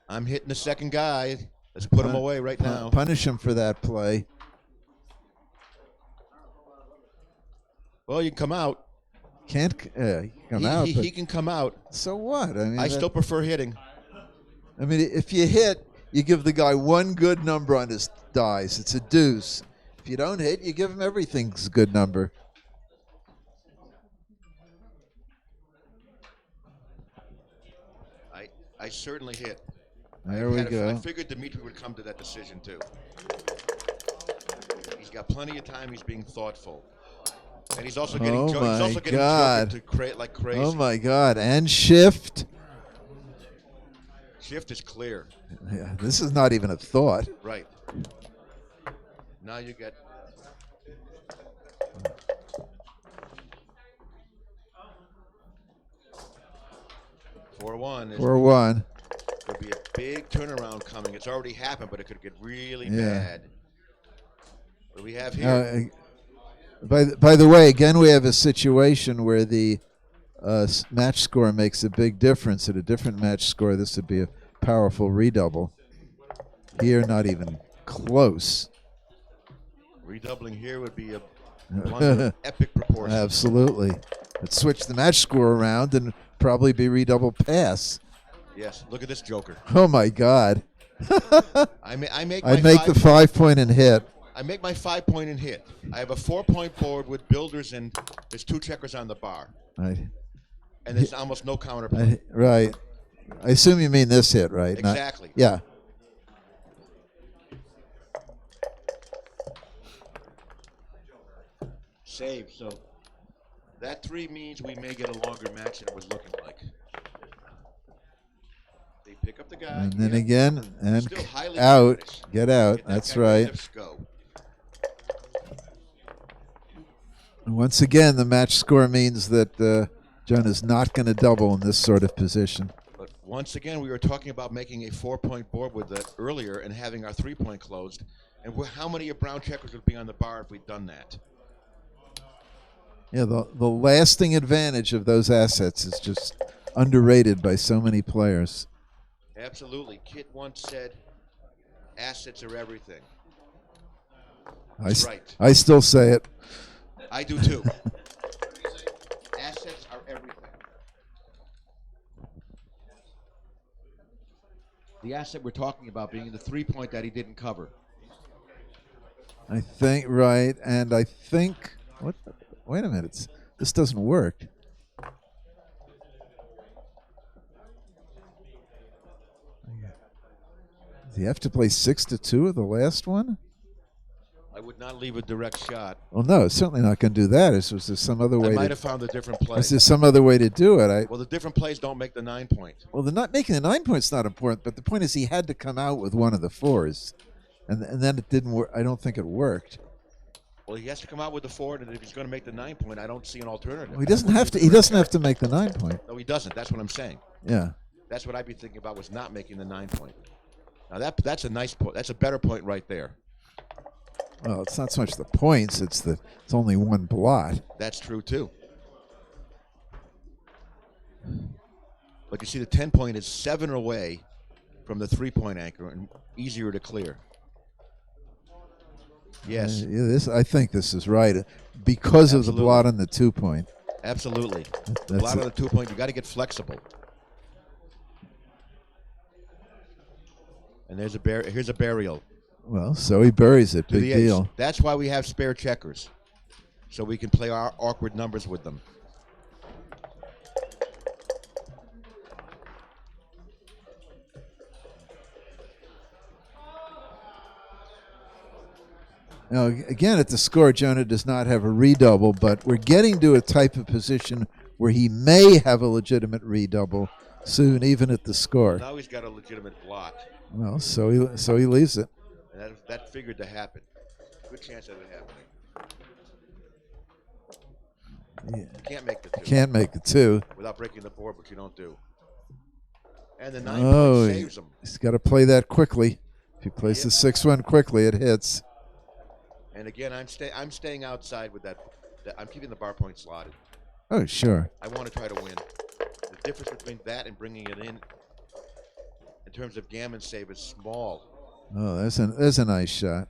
I'm hitting the second guy. Let's put him away right now. Punish him for that play. Well, you can come out. Can't come out. He can come out. So what? I mean, I still prefer hitting. I mean, if you hit, you give the guy one good number on his dice. It's a deuce. If you don't hit, you give him everything's a good number. I certainly hit. There we go. I figured Dmitriy would come to that decision too. He's got plenty of time. He's being thoughtful. And he's also getting God. To create like crazy. Oh my God! And shift. Shift is clear. Yeah, this is not even a thought. Right. Now you get. Four one. 4-1. Could be a big turnaround coming. It's already happened, but it could get really bad. What do we have here? By the way, again, we have a situation where the match score makes a big difference. At a different match score, this would be a powerful redouble. Here, not even close. Redoubling here would be a blunder of epic proportions. Absolutely. Let's switch the match score around and probably be redouble pass. Yes, look at this joker. Oh, my God. I make I'd make the 5-point and hit. I make my 5-point and hit. I have a 4-point board with builders and there's 2 checkers on the bar. Right. And there's almost no counterplay. Right. I assume you mean this hit, right? Exactly. Yeah. Save. So that 3 means we may get a longer match than it was looking like. They pick up the guy. And then again, and Still highly out. dangerous. Get out. Get that That's guy ready right. to go. And once again, the match score means that Jonah's not going to double in this sort of position. But once again, we were talking about making a 4-point board with that earlier and having our 3-point closed. And how many of brown checkers would be on the bar if we'd done that? Yeah, the lasting advantage of those assets is just underrated by so many players. Absolutely. Kit once said, assets are everything. Right. I still say it. I do too. Assets are everything. The asset we're talking about being the 3-point that he didn't cover. I think, right, and I think, wait a minute, this doesn't work. Do you have to play 6-2 of the last one? I would not leave a direct shot. Well, no, it's certainly not going to do that. Was there some other way? I might have found a different play. Is there some other way to do it? Well, the different plays don't make the 9-point. Well, making the 9 point's not important, but the point is he had to come out with one of the 4s, and then it didn't work. I don't think it worked. Well, he has to come out with the 4, and if he's going to make the 9-point, I don't see an alternative. Well, he doesn't have to. He doesn't have to make the 9 point. No, he doesn't. That's what I'm saying. Yeah. That's what I'd be thinking about was not making the 9-point. Now that's a nice point. That's a better point right there. Well, it's not so much the points; it's only one blot. That's true too. But you see, the 10-point is 7 away from the 3-point anchor and easier to clear. Yes. I think this is right because of the Absolutely. blot on the 2 point. Absolutely. The That's blot on it. the 2-point, you got to get flexible. And here's a burial. Well, so he buries it. To Big the ace. deal. That's why we have spare checkers, so we can play our awkward numbers with them. Now, again, at the score, Jonah does not have a redouble, but we're getting to a type of position where he may have a legitimate redouble soon, even at the score. Now he's got a legitimate blot. Well, so he leaves it. And that figured to happen. Good chance of it happening. Yeah. You can't make the 2. Can't make the 2. Without breaking the board, which you don't do. And the 9 Oh, point saves him. he's got to play that quickly. If he plays the 6-1 quickly, it hits. And again, I'm staying outside with that. I'm keeping the bar point slotted. Oh, sure. I want to try to win. The difference between that and bringing it in terms of gammon save, is small. Oh, there's a nice shot.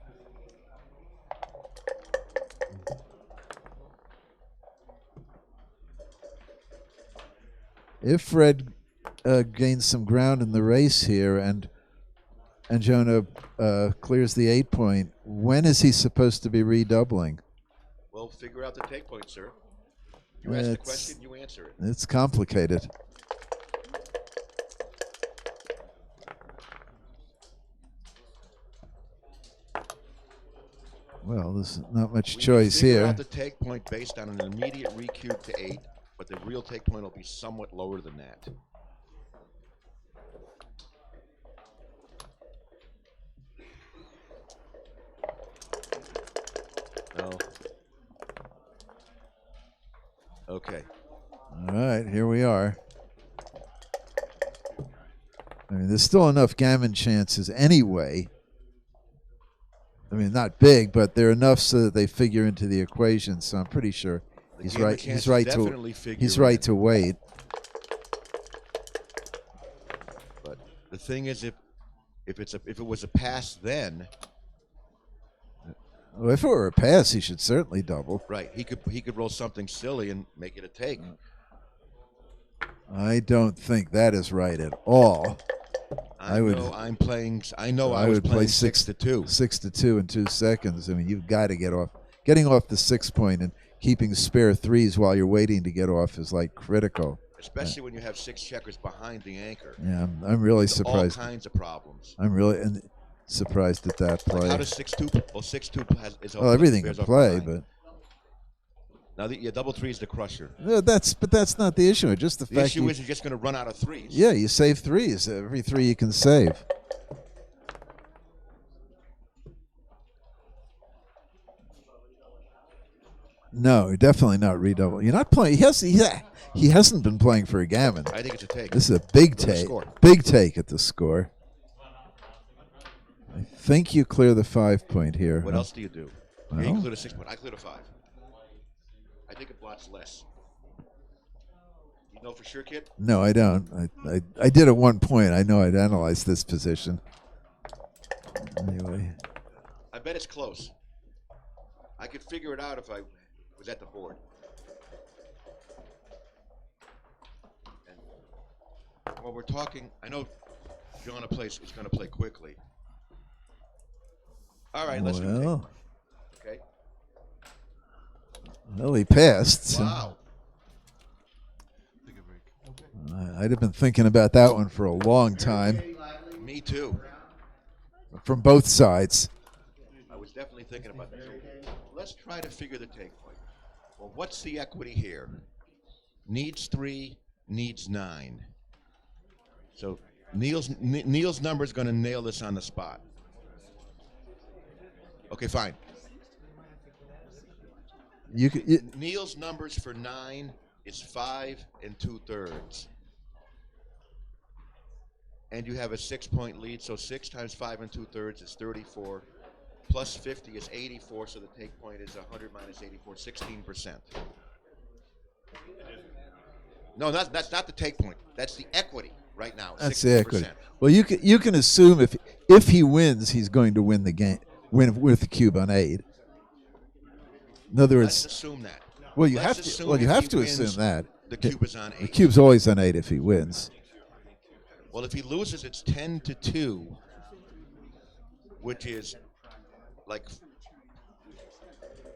If Fred gains some ground in the race here and Jonah clears the 8 point, when is he supposed to be redoubling? Well, figure out the take point, sir. You ask the question, you answer it. It's complicated. Well, there's not much choice figure here. out the take point based on an immediate recube to 8, but the real take point will be somewhat lower than that. No. Okay. All right, here we are. I mean, there's still enough gammon chances anyway. I mean, not big, but they're enough so that they figure into the equation. So I'm pretty sure he's gamer right. chances He's right definitely to. figure He's right in. to wait. But the thing is, if it was a pass, then Well, if it were a pass, he should certainly double. right, he could roll something silly and make it a take. I don't think that is right at all. I would. know I'm playing. I know I I was would play playing 6-2. 6-2 in 2 seconds. I mean, you've got to get off. Getting off the 6 point and keeping spare threes while you're waiting to get off is like critical. Especially when you have 6 checkers behind the anchor. Yeah, I'm really There's surprised. All kinds of problems. I'm really surprised at that play. Like how does 6-2? Well, 6-2 is Well, everything can bears off play, behind. but Now, double 3 is the crusher. no, that's not the issue. It's just the The fact issue is you're just going to run out of threes. yeah, you save threes. Every 3 you can save. No, definitely not redouble. You're not playing. He hasn't been playing for a gammon. I think it's a take. This is a big For the take. score. Big take at the score. I think you clear the 5 point here. What huh? else do you do? Well. Yeah, you cleared a 6 point. I cleared a 5. I think it blots less. You know for sure, kid? No, I don't. I did at one point. I know I'd analyzed this position. Anyway. I bet it's close. I could figure it out if I was at the board. And while we're talking, I know Jonah is going to play quickly. All right, let's go. Well, Okay. well, he passed. so Wow. I'd have been thinking about that one for a long time Me too. from both sides. I was definitely thinking about that. So let's try to figure the take point. Well, what's the equity here? Needs 3, needs 9. So Neil's number is going to nail this on the spot. Okay, fine. Neil's numbers for 9 is 5 2/3. And you have a 6 point lead, so 6 times 5 2/3 is 34. Plus 50 is 84, so the take point is 100 minus 84, 16%. No, that's not the take point. That's the equity right now. That's 16%. the equity. Well, you can assume if he wins, he's going to win the game. Win with the cube on 8. In other words, Let's assume that. Well, you Let's have to. assume Well, you if have he to wins, assume that the cube is on 8. The cube's always on 8 if he wins. Well, if he loses, it's 10-2, which is like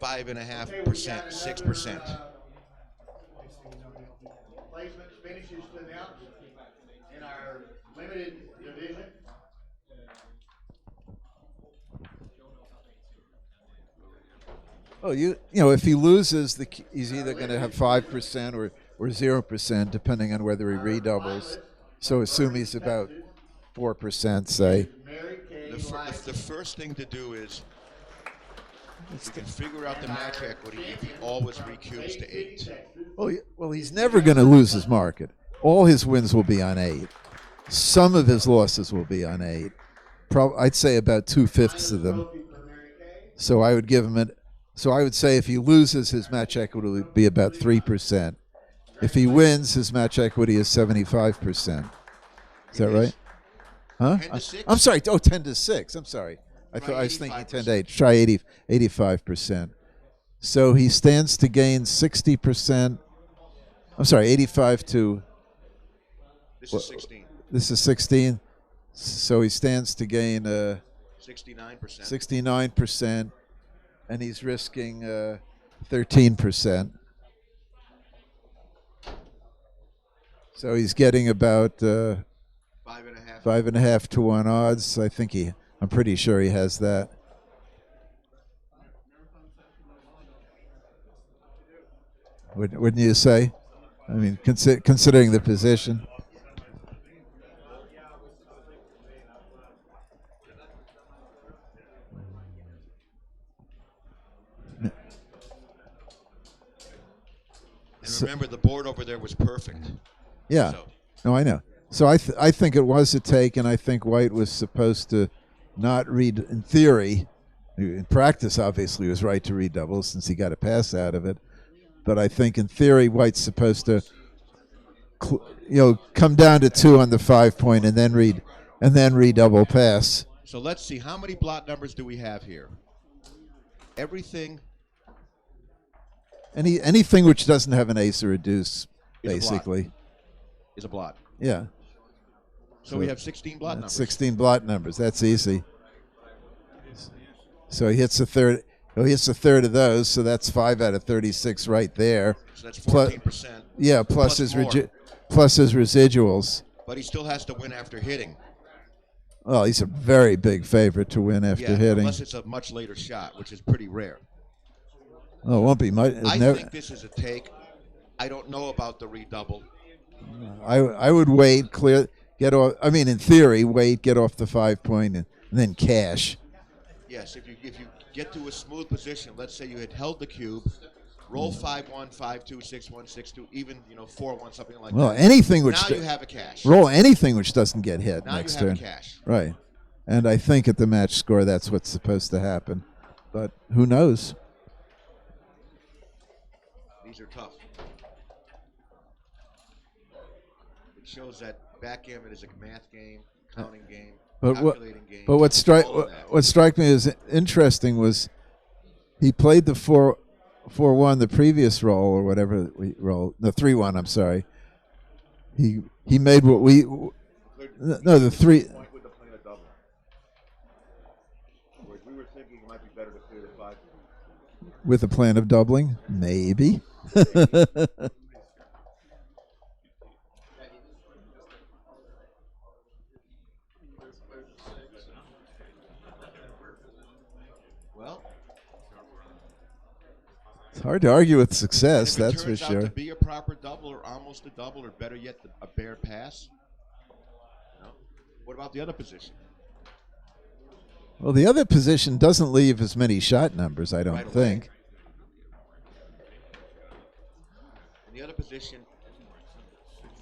5.5%, 6%. Placements, finishes to announce in our limited division. Oh, you know, if he loses, he's either going to have 5% or 0%, depending on whether he redoubles. So assume he's about 4%, say. The first thing to do is you can figure out the match equity if he always recubes to 8. Well, he's never going to lose his market. All his wins will be on 8. Some of his losses will be on 8. I'd say about 2/5 of them. So I would give him it. So I would say if he loses, his match equity would be about 3%. If he wins, his match equity is 75%. Is that right? Huh? 10-6? I'm sorry. Oh, 10-6. I'm sorry. I thought I was thinking 10-8. Try 85%. So he stands to gain 60%. I'm sorry, 85 to. This is 16. This is 16. So he stands to gain 69%. 69%, and he's risking 13%. So he's getting about 5.5 to 1 odds. I'm pretty sure he has that. Wouldn't you say? I mean, considering the position. And remember, the board over there was perfect. Yeah. So. No, I know. So I think it was a take, and I think White was supposed to not read, in theory, In practice, obviously, he was right to read doubles since he got a pass out of it. But I think in theory, White's supposed to, come down to 2 on the 5-point and then read double pass. So let's see, how many blot numbers do we have here? Everything. Anything which doesn't have an ace or a deuce, basically, is a blot. Yeah. So we have 16 blot numbers. 16 blot numbers. That's easy. So he hits a third. He hits a third of those. So that's 5 out of 36 right there. So that's 14%. Yeah, plus his residuals. But he still has to win after hitting. Well, he's a very big favorite to win after hitting. Unless it's a much later shot, which is pretty rare. Oh, it won't be much. I think this is a take. I don't know about the redouble. I would wait, get off. I mean, in theory, wait, get off the 5-point, and then cash. Yes, if you get to a smooth position, let's say you had held the cube, roll 5-1, 5-2, 6-1, 6-2, even 4-1, something like that. Well, anything which now you have a cash. Roll anything which doesn't get hit now next you have turn. A cash. Right, and I think at the match score that's what's supposed to happen, but who knows? These are tough. It shows that backgammon is a math game, counting game, calculating game. But what struck me as interesting was he played the 4-1 the previous roll or whatever we rolled, the 3-1. I'm sorry. He made what we the 3. With the plan of double. Whereas we were thinking it might be better to clear the 5. With a plan of doubling, maybe. Well, it's hard to argue with success, that's for turns sure. out to be a proper double or almost a double or better yet, a bare pass. No. What about the other position? Well, the other position doesn't leave as many shot numbers, I don't think. In the other position,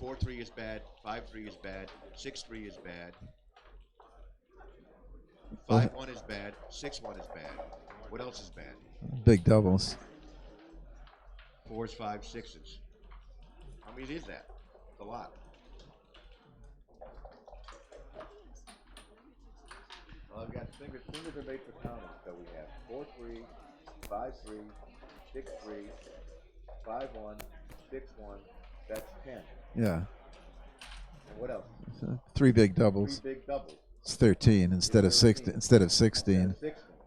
4-3 is bad, 5-3 is bad, 6-3 is bad, 5-1 is bad, 6-1 is bad. What else is bad? Big doubles. 4s, 5s, 6s. How many is that? It's a lot. Well, I've got fingers are made for counting. So we have 4-3, 5-3, 6-3, 5-1, 6-1. That's 10. Yeah. And what else? 3 big doubles. 3 big doubles. It's 13 instead of 16.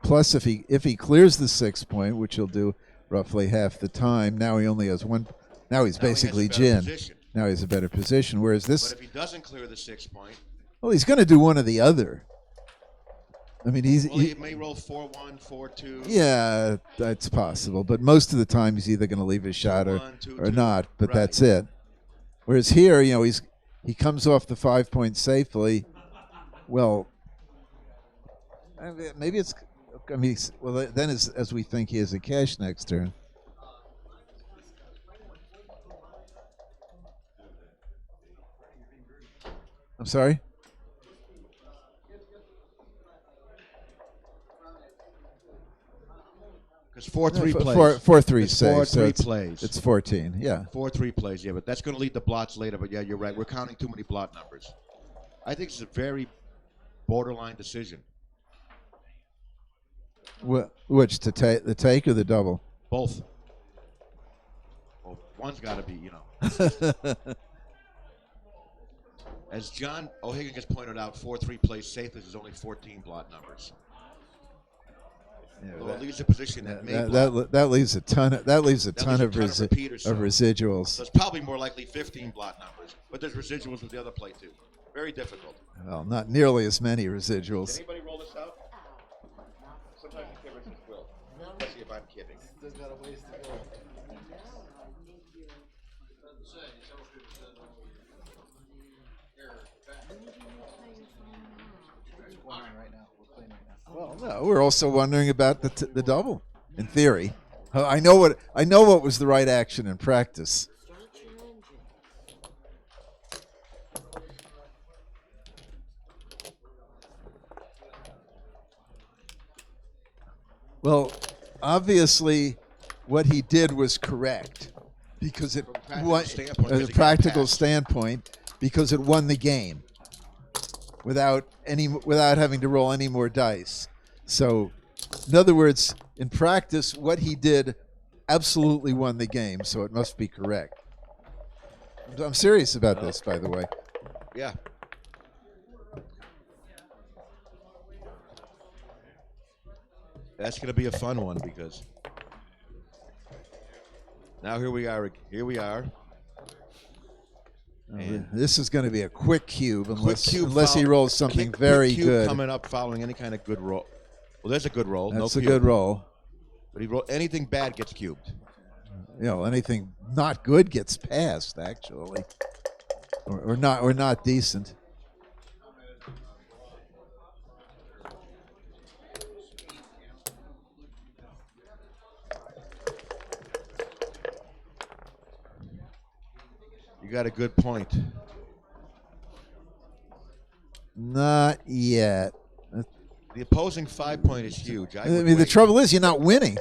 Plus, if he clears the 6-point, which he'll do roughly half the time, now he only has one. Now he's basically gin. Now he's a better position. Whereas this. But if he doesn't clear the 6-point, well, he's going to do one or the other. I mean, he may roll 4-1, 4-2. Yeah, that's possible. But most of the time, he's either going to leave his shot or not. But that's it. Whereas here, he comes off the 5-point safely. Well, maybe it's. I mean, well, then as we think he has a cash next turn. I'm sorry? Because 4-3 plays. 4-3 saves. 4-3 plays. It's 14, yeah. 4-3 plays, yeah, but that's going to lead to blots later. But yeah, you're right. We're counting too many blot numbers. I think it's a very borderline decision. Which, the take or the double? Both. Well, one's got to be, As John O'Higgins has pointed out, 4-3 plays safely is only 14 blot numbers. Yeah, it leaves a position that may that leaves a ton of residuals. So it's probably more likely 15 blot numbers, but there's residuals with the other play too. Very difficult. Well, not nearly as many residuals. Did anybody roll this out? Sometimes the kidders will, especially if I'm kidding. Still got a ways to go. Well, no, we're also wondering about the double. In theory, I know what was the right action in practice. Well, obviously, what he did was correct because it won. As a practical standpoint, because it won the game without having to roll any more dice. So, in other words, in practice, what he did absolutely won the game. So it must be correct. I'm serious about this, by the way. Yeah. That's going to be a fun one because now here we are. And This is going to be a quick cube unless he follow- rolls something quick very cube good. coming up following any kind of good roll. Well, there's a good roll. That's no a cube. good roll. But he roll anything bad gets cubed. Anything not good gets passed, actually, or not decent. You got a good point. Not yet. The opposing 5-point is huge. I mean, the trouble is you're not winning,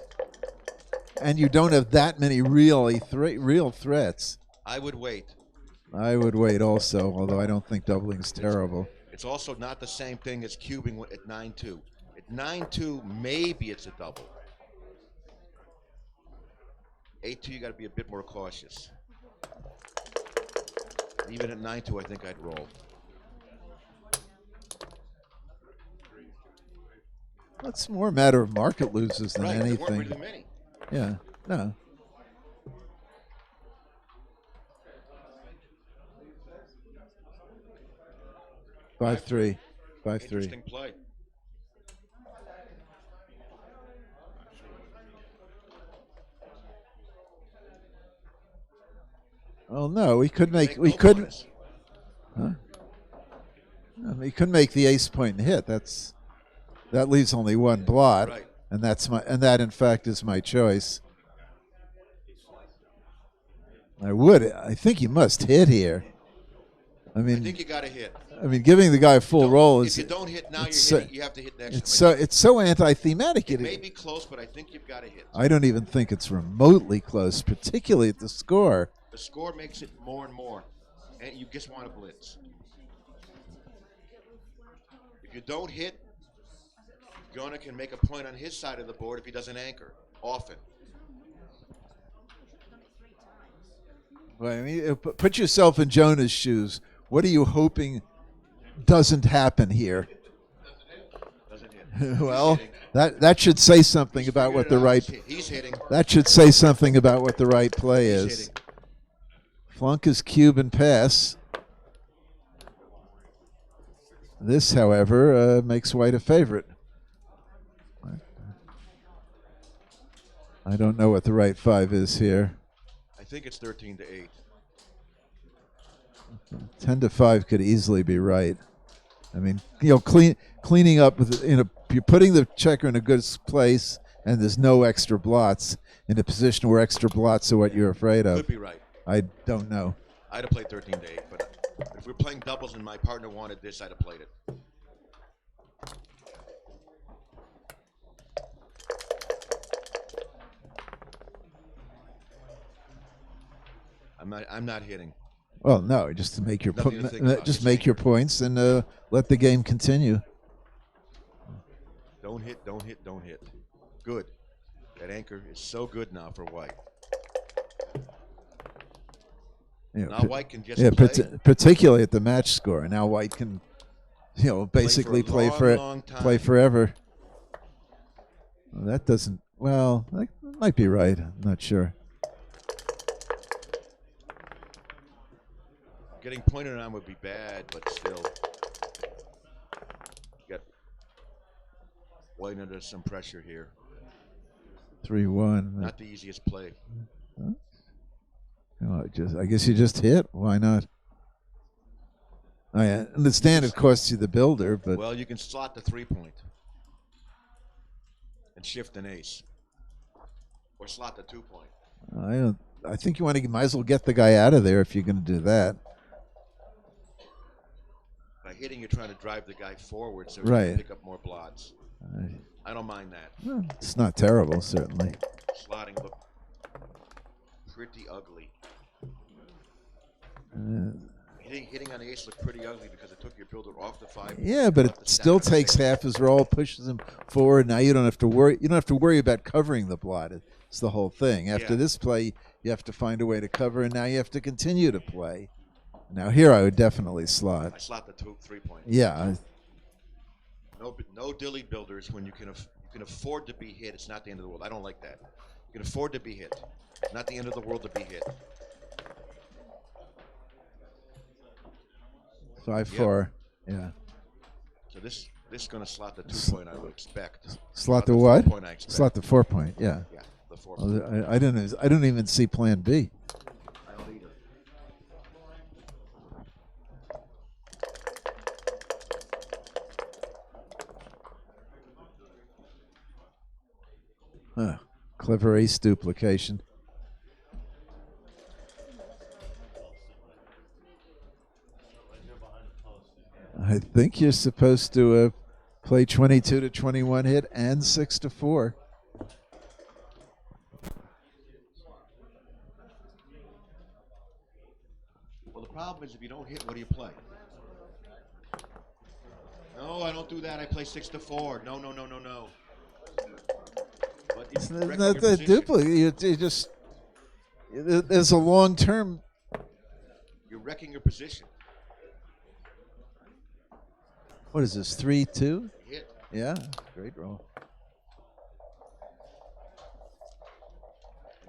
and you don't have that many real threats. I would wait. I would wait also, although I don't think doubling's terrible. It's also not the same thing as cubing at 9-2. At 9-2, maybe it's a double. 8-2, you got to be a bit more cautious. Even at 9-2, I think I'd roll. It's more a matter of market loses than Right, there anything. weren't really many. Yeah, no. Five three. Interesting play. Well, no, we could make we could. Huh? No, we could make the ace point and hit. That leaves only one blot, Right. and that in fact is my choice. I think you must hit here. I I think you got to hit. I mean, giving the guy a full roll is. If you don't hit now, you have to hit next. It's so anti-thematic. It may be close, but I think you've got to hit. I don't even think it's remotely close, particularly at the score. The score makes it more and more, and you just want to blitz. If you don't hit, Jonah can make a point on his side of the board if he doesn't anchor often. Well, I mean, put yourself in Jonah's shoes. What are you hoping doesn't happen here? Doesn't hit. Well, that should say something about what the right. He's hitting. That should say something about what the right play is. Hitting. Flunk is cube and pass. This, however, makes white a favorite. I don't know what the right 5 is here. I think it's 13-8. 10-5 could easily be right. I mean, cleaning up with, you're putting the checker in a good place, and there's no extra blots in a position where extra blots are what you're afraid of. Could be right. I don't know. I'd have played 13-8, but if we're playing doubles and my partner wanted this, I'd have played it. I'm not hitting. Well, no, just to make your Nothing to think about, just just make your points and let the game continue. Don't hit, don't hit, don't hit. Good. That anchor is so good now for white. Now white can just play. Particularly at the match score. Now white can, basically play forever. Well, that doesn't. Well, that might be right. I'm not sure. Getting pointed on would be bad, but still. Get white under some pressure here. 3-1. Not the easiest play. Huh? I guess you just hit. Why not? I understand it costs you the builder, but Well, you can slot the 3-point and shift an ace, or slot the 2-point. I think might as well get the guy out of there if you're going to do that. By hitting, you're trying to drive the guy forward so he Right. can pick up more blots. I don't mind that. Well, it's not terrible, certainly. Slotting look pretty ugly. Hitting on the ace looked pretty ugly because it took your builder off the 5. Yeah, but it still takes half his roll, pushes him forward. Now you don't have to worry. You don't have to worry about covering the blot. It's the whole thing. After this play, you have to find a way to cover, and now you have to continue to play. Now here, I would definitely slot. I slot the 3-point. Yeah. No dilly builders when you can afford to be hit. It's not the end of the world. I don't like that. You can afford to be hit. Not the end of the world to be hit. 5-4. Yeah. So this is going to slot the 2-point. I would expect. Slot the what? 4-point, I expect. Slot the 4-point. Yeah. Yeah, the 4-point. I don't even see Plan B. I don't either. Clever ace duplication. I think you're supposed to play 22 to 21 hit and 6 to 4. Well, the problem is if you don't hit, what do you play? No, I don't do that. I play 6 to 4. No. But It's not the duplicate. You just there's a long term. You're wrecking your position. What is this? 3-2? Hit. Yeah, great roll.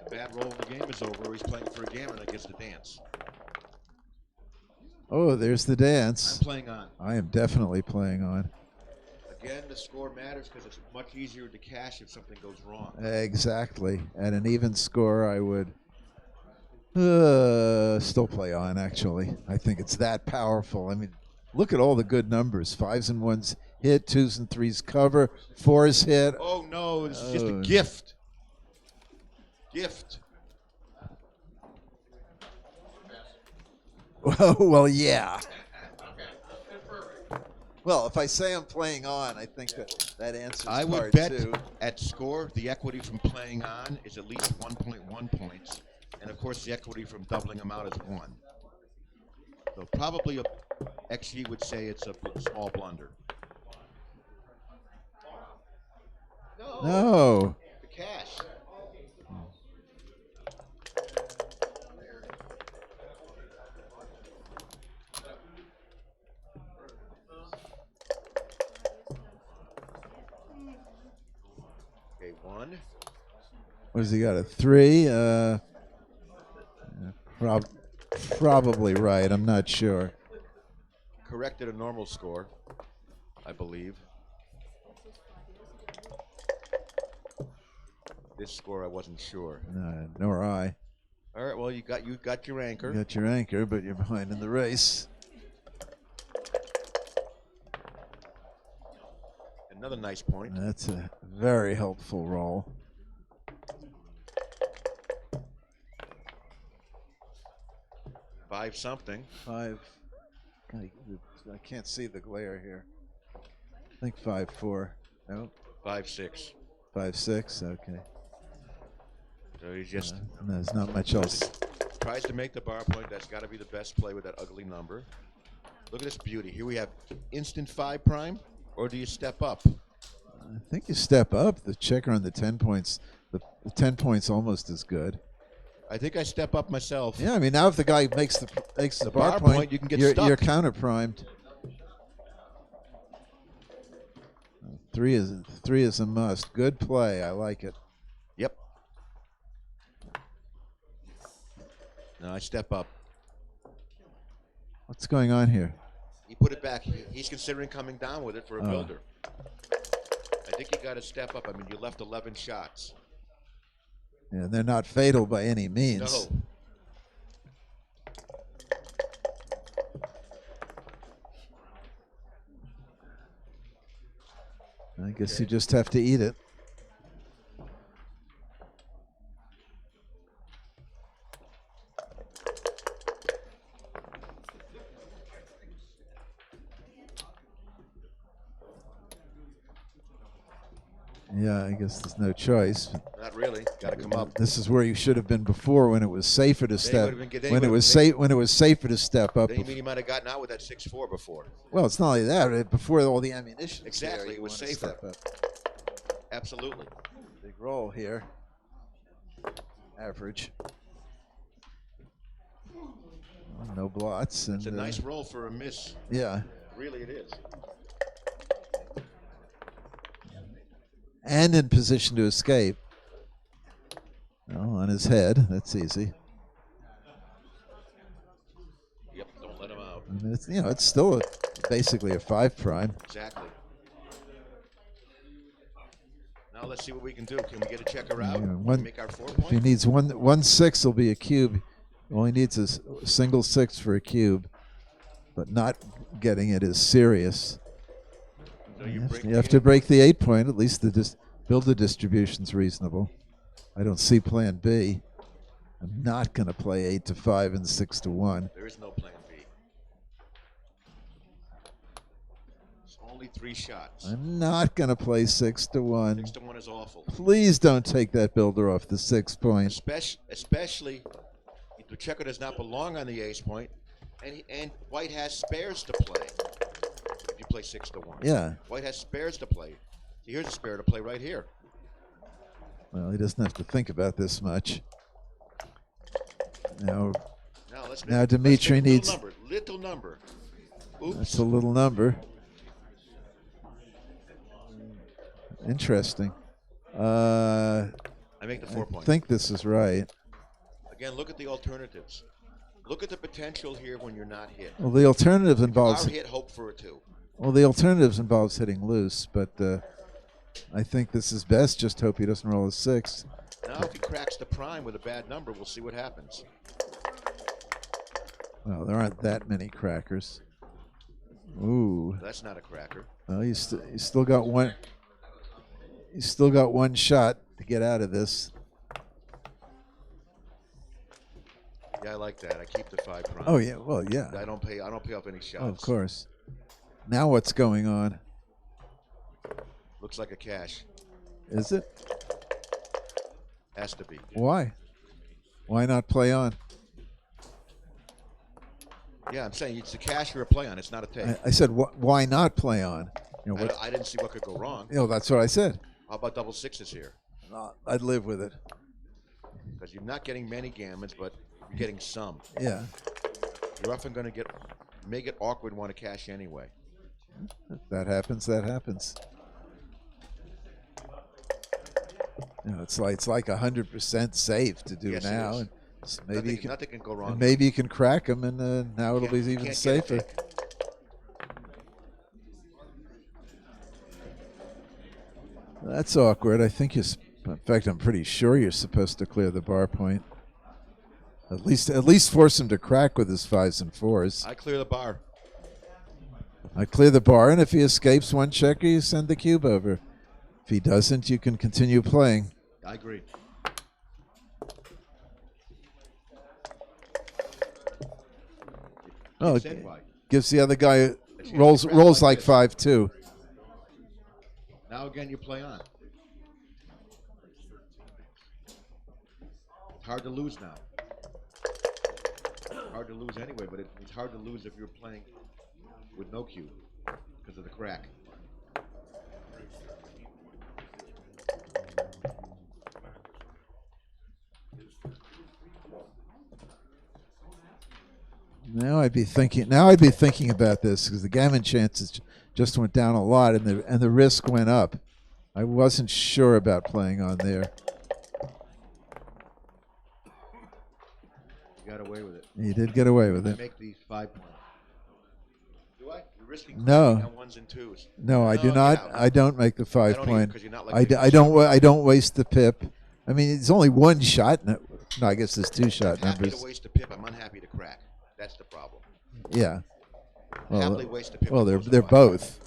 The bad roll of the game is over. He's playing for a gammon against the dance. Oh, there's the dance. I'm playing on. I am definitely playing on. Again, the score matters because it's much easier to cash if something goes wrong. Exactly. At an even score, I would still play on, actually. I think it's that powerful. I mean, look at all the good numbers. 5s and 1s hit, 2s and 3s cover, 4s hit. Oh, no, this is just a gift. Gift. Well, yeah. Well, if I say I'm playing on, I think that answers I would part bet 2. at score, the equity from playing on is at least 1.1 points. And, of course, the equity from doubling them out is 1. So probably XG would say it's a small blunder. No. The cash. Okay, 1. What has he got? A 3? Probably right. I'm not sure. Corrected a normal score, I believe. This score, I wasn't sure. No, nor I. All right, well, you got your anchor. You got your anchor, but you're behind in the race. Another nice point. That's a very helpful roll. Five something. 5. I can't see the glare here. I think 5-4. No. 5-6. 5-6. Okay. So he's just. There's not much else. Tries to make the bar point. That's got to be the best play with that ugly number. Look at this beauty. Here we have instant 5 prime, or do you step up? I think you step up. The checker on the 10 points. The 10 points almost as good. I think I step up myself. Yeah, I mean now if the guy makes the bar point, you can get you're, stuck. You're counter primed. 3 is a must. Good play. I like it. Yep. No, I step up. What's going on here? He put it back. He's considering coming down with it for a builder. I think you got to step up. I mean, you left 11 shots. Yeah, they're not fatal by any means. No. I guess you just have to eat it. Yeah, I guess there's no choice. Not really. Got to come up. This is where you should have been before, when it was safer to step. would've been- they When it would've- was they- safe. When it was safer to step up. Then you mean he might have gotten out with that 6-4 before? Well, it's not only that. Before all the ammunition. Exactly, it was safer. Absolutely. Big roll here. Average. Oh, no blots. And, It's a nice roll for a miss. Yeah. Really, it is. And in position to escape. Well, on his head. That's easy. Yep, don't let him out. I mean, it's still basically a 5 prime. Exactly. Now let's see what we can do. Can we get a checker out? Yeah, Can one- we make our 4 If point? he needs one 6, will be a cube. All he needs is a single 6 for a cube. But not getting it is serious. So You have to break the 8 point. At least the build the distribution's reasonable. I don't see plan B. I'm not going to play 8 to 5 and 6 to 1. There is no plan B. It's only 3 shots. I'm not going to play 6 to 1. 6 to 1 is awful. Please don't take that builder off the 6 point. Especially if the checker does not belong on the ace point, and white has spares to play. If you play 6 to 1. Yeah. White has spares to play. See, here's a spare to play right here. Well, he doesn't have to think about this much. Now Let's Dmitriy make needs. little number. Oops. That's a little number. Interesting. I make the 4 I point. think this is right. Again, look at the alternatives. Look at the potential here when you're not hit. Well, the alternatives If you involves. are hit, hope for a 2. Well, the alternatives involves hitting loose, but I think this is best. Just hope he doesn't roll a 6. Now, if he cracks the prime with a bad number, we'll see what happens. Well, there aren't that many crackers. Ooh. That's not a cracker. Well, you still got one. You still got one shot to get out of this. Yeah, I like that. I keep the 5 prime. Oh yeah, well yeah. I don't pay off any shots. Oh, of course. Now what's going on? Looks like a cash. Is it? Has to be. Why? Why not play on? Yeah, I'm saying it's a cash or a play on. It's not a take. I said why not play on? You know, I didn't see what could go wrong. You know, that's what I said. How about double 6s here? I'd live with it. Because you're not getting many gammons, but you're getting some. Yeah. You're often going to make it awkward and want to cash anyway. If that happens, that happens. You know, it's like 100% safe to do Yes, it now, is. and so maybe Nothing can go wrong. and maybe you can crack them, and now it'll be even Can't get a safer. take. That's awkward. I think in fact, I'm pretty sure you're supposed to clear the bar point. At least force him to crack with his 5s and 4s. I clear the bar. I clear the bar, and if he escapes one checker, you send the cube over. If he doesn't, you can continue playing. I agree. Oh, It said why. gives the other guy chance to rolls grab rolls like like this. 5-2. Now again, you play on. It's hard to lose now. Hard to lose anyway, but it's hard to lose if you're playing with no cube because of the crack. Now I'd be thinking about this because the gammon chances just went down a lot, and the risk went up. I wasn't sure about playing on there. You got away with it. He did get away with I it. make these 5 points. Do I? You're risking No. cracking on 1s and 2s. No, I do No, not. yeah. I don't make the 5 don't either, point. 'cause you're not like I, me. I don't waste the pip. I mean, it's only one shot. No, I guess there's 2 shot I'm happy numbers. to waste a pip. I'm unhappy to crack. That's the problem. Yeah. Happily waste a pip. Well, to they're close the they're five. both.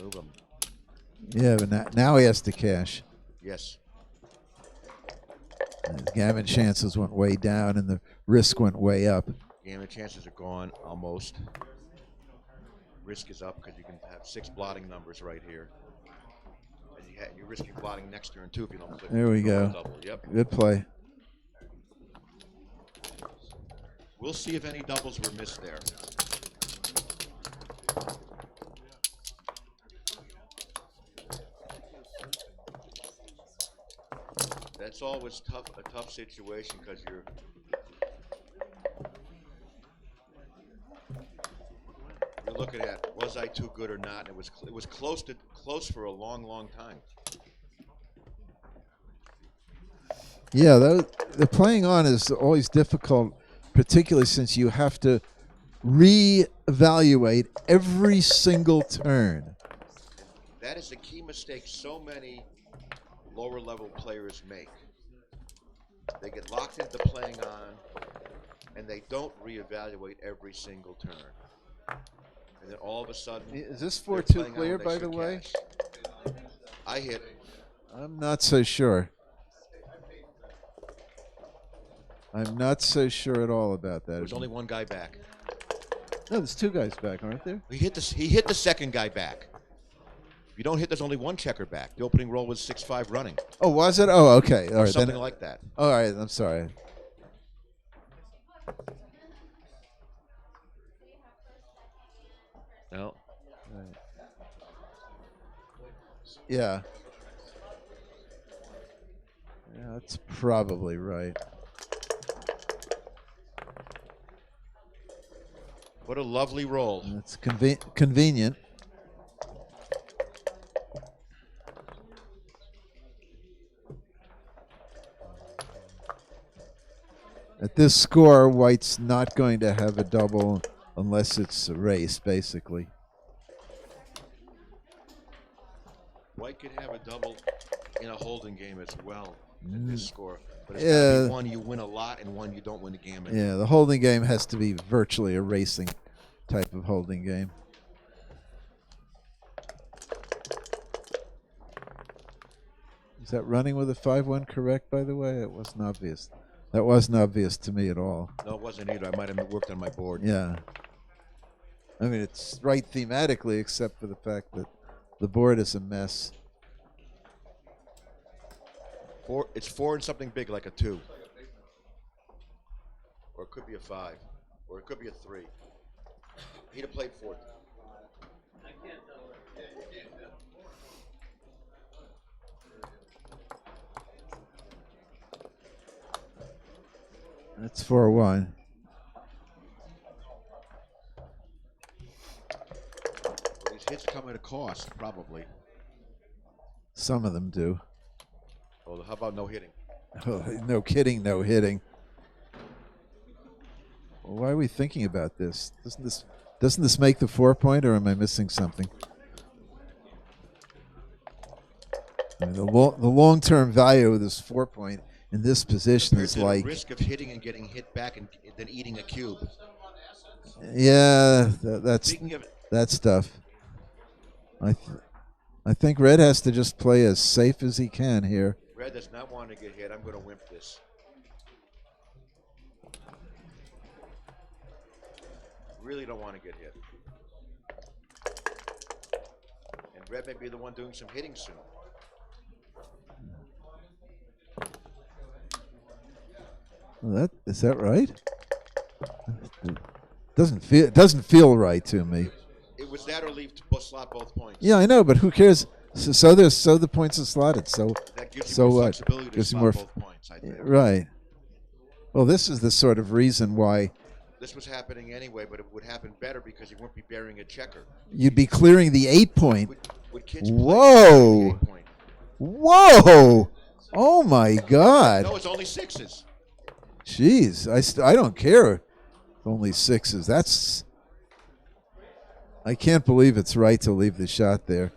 Move 'em. Yeah, but now he has to cash. Yes. The gammon chances went way down and the risk went way up. Gammon chances are gone almost. Risk is up because you can have 6 blotting numbers right here. And you're risking blotting next turn too if you don't click. There we go. Double. Yep. Good play. We'll see if any doubles were missed there. That's always a tough situation because you're looking at, was I too good or not? And it was close for a long time. Yeah, the playing on is always difficult, particularly since you have to reevaluate every single turn. That is a key mistake so many lower level players make. They get locked into playing on and they don't reevaluate every single turn. And then all of a sudden, is this 4-2 clear, by the way? I hit. I'm not so sure. I'm not so sure at all about that. There's only one guy back. No, there's 2 guys back, aren't there? He hit the second guy back. If you don't hit, there's only one checker back. The opening roll was 6-5 running. Oh, was it? Oh, okay. All right. Something like that. All right. I'm sorry. No. Right. Yeah. Yeah, that's probably right. What a lovely roll. It's convenient. At this score, White's not going to have a double unless it's a race, basically. White could have a double in a holding game as well at this score. But it's Yeah. gotta be one you win a lot and one you don't win the gammon. Yeah, the holding game has to be virtually a racing type of holding game. Is that running with a 5-1 correct, by the way? It wasn't obvious. That wasn't obvious to me at all. No, it wasn't either. I might have worked on my board. Yeah. I mean, it's right thematically, except for the fact that the board is a mess. It's 4 and something big, like a 2. Or it could be a 5. Or it could be a 3. He'd have played 4. That's 4-1. These hits come at a cost, probably. Some of them do. Well, how about no hitting? Oh, no kidding, no hitting. Well, why are we thinking about this? Doesn't this make the 4-point, or am I missing something? I mean, the long-term value of this 4-point in this position is like the risk of hitting and getting hit back and then eating a cube. Yeah, that's tough. I think Red has to just play as safe as he can here. Red does not want to get hit. I'm going to wimp this. Really don't want to get hit. And Red may be the one doing some hitting soon. Well, is that right? Doesn't feel right to me. It was that or leave slot both points. Yeah, I know, but who cares? So the points are slotted. So that gives you so more what? flexibility to Gives you slot more both points, I think. Right. Well, this is the sort of reason why This was happening anyway, but it would happen better because you wouldn't be burying a checker. you'd be clearing the 8-point. Would kids Whoa! Whoa! Oh my God! No, it's only 6s. Jeez, I don't care. Only 6s. That's. I can't believe it's right to leave the shot there.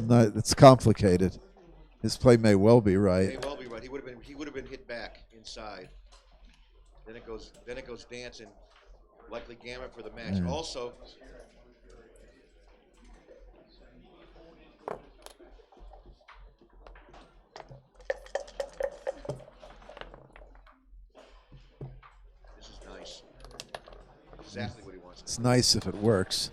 It's complicated. His play may well be right. May well be right. He would have been hit back inside. Then it goes dancing, likely gammon for the match. Yeah. Also, exactly what he wants. It's nice if it works.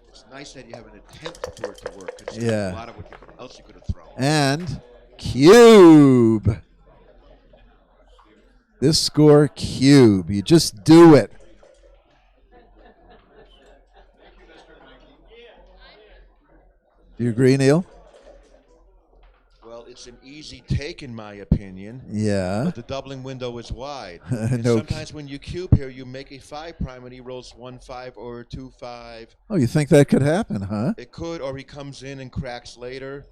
It's nice that you have an attempt for it to work. Yeah. A lot of what else you could have thrown. And cube. This score, cube. You just do it. Do you agree, Neil? Well, it's an easy take in my opinion. Yeah. But the doubling window is wide. And No. sometimes when you cube here, you make a 5 prime and he rolls 1-5 or 2-5. Oh, you think that could happen, huh? It could, or he comes in and cracks later,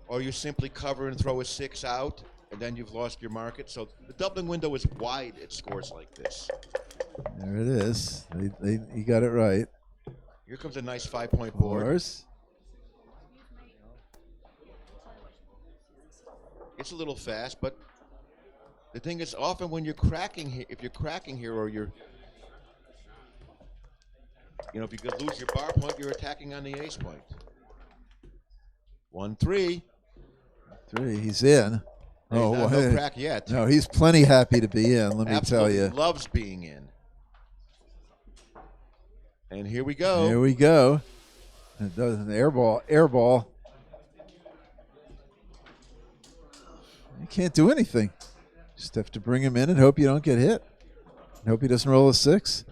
or you simply cover and throw a 6 out, and then you've lost your market. So the doubling window is wide at scores like this. There it is. You got it right. Here comes a nice 5-point board. Horse. It's a little fast, but the thing is, often when you're cracking here, if you're cracking here, or you're, if you could lose your bar point, you're attacking on the ace point. 1-3. 3. He's in. No crack yet. No, he's plenty happy to be in. Let me Absolutely tell you. Loves being in. And here we go. Here we go. It does an air ball. You can't do anything. Just have to bring him in and hope you don't get hit. And hope he doesn't roll a 6.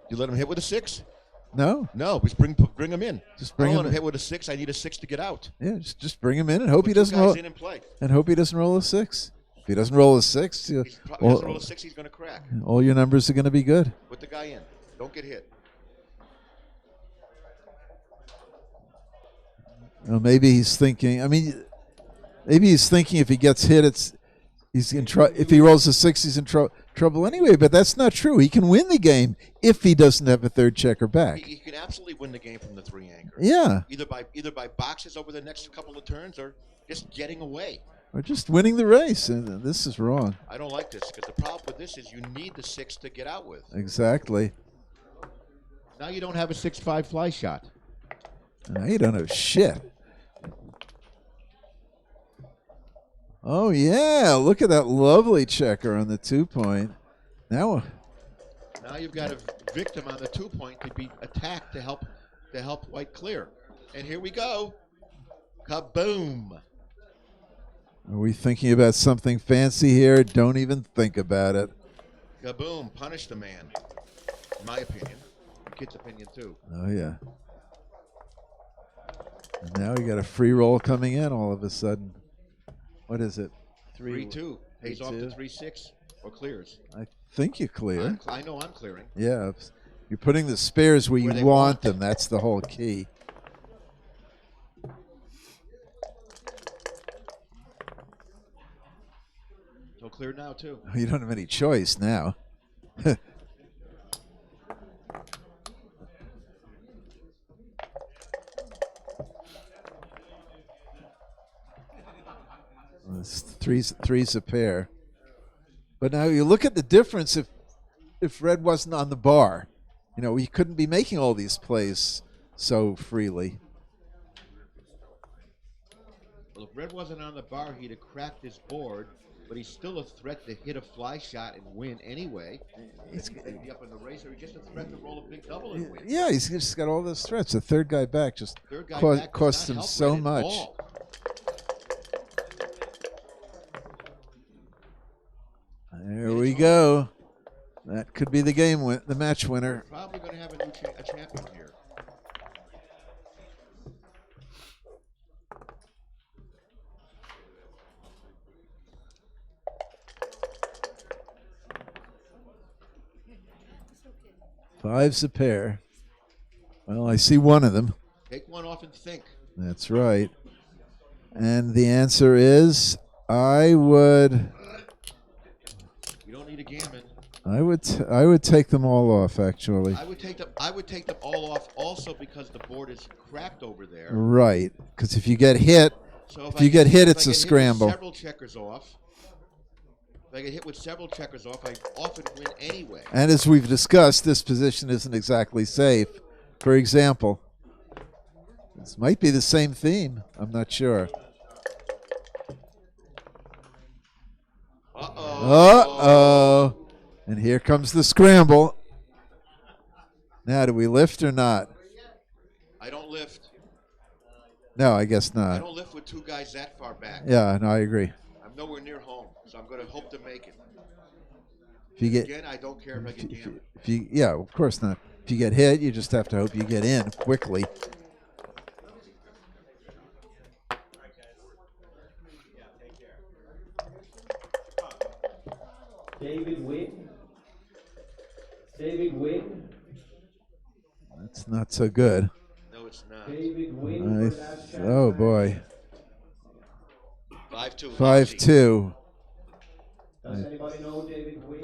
You let him hit with a 6? No. No, just bring him in. Just bring I don't him let in. him hit with a 6. I need a 6 to get out. Yeah, just bring him in and hope he Put two doesn't guys roll. in and play. And hope he doesn't roll a 6. If he doesn't roll a 6, He doesn't roll a 6, he's going to crack. all your numbers are going to be good. Put the guy in. Don't get hit. Well, maybe he's thinking. I mean, maybe he's thinking if he gets hit, he's in trouble. If he rolls a 6, he's in trouble anyway. But that's not true. He can win the game if he doesn't have a third checker back. He can absolutely win the game from the 3 anchor. Yeah. Either by boxes over the next couple of turns or just getting away. Or just winning the race. And this is wrong. I don't like this because the problem with this is you need the 6 to get out with. Exactly. Now you don't have a 6-5 fly shot. Now you don't know shit. Oh, yeah. Look at that lovely checker on the 2-point. Now you've got a victim on the 2-point to be attacked to help white clear. And here we go. Kaboom. Are we thinking about something fancy here? Don't even think about it. Kaboom. Punish the man. In my opinion. The kid's opinion, too. Oh, yeah. And now we got a free roll coming in all of a sudden. What is it? 3-2. Pays 3-2. off to 3-6 or clears. I think you clear. I know I'm clearing. Yeah. You're putting the spares where Where you they want them. That's the whole key. So clear now, too. You don't have any choice now. It's three's a pair. But now you look at the difference if red wasn't on the bar. He couldn't be making all these plays so freely. Well, if red wasn't on the bar, he'd have cracked his board, but he's still a threat to hit a fly shot and win anyway. He'd be up in the race, or he's just a threat to roll a big double and win. Yeah, he's just got all those threats. The third guy back just cost him so much. There we go. That could be the match winner. Probably going to have a champion here. Five's a pair. Well, I see one of them. Take one off and think. That's right. And the answer is I would. You don't need a gammon. I would take them all off, actually. I would take them all off also because the board is cracked over there. Right, because if you get hit, So if you get hit, it's a scramble. Several checkers off. If I get hit with several checkers off, I often win anyway. And as we've discussed, this position isn't exactly safe. For example, this might be the same theme. I'm not sure. Uh-oh. And here comes the scramble. Now, do we lift or not? I don't lift. No, I guess I not. don't lift with two guys that far back. Yeah, no, I agree. I'm nowhere near home, so I'm going to hope to make it. If you get, Again, I don't care if I get jammed. if you, yeah, of course not. If you get hit, you just have to hope you get in quickly. David Wynn. David Wynn. That's not so good. No, it's not. David Wynn. Oh boy. 5-2. 5-2. Does anybody know David Wynn?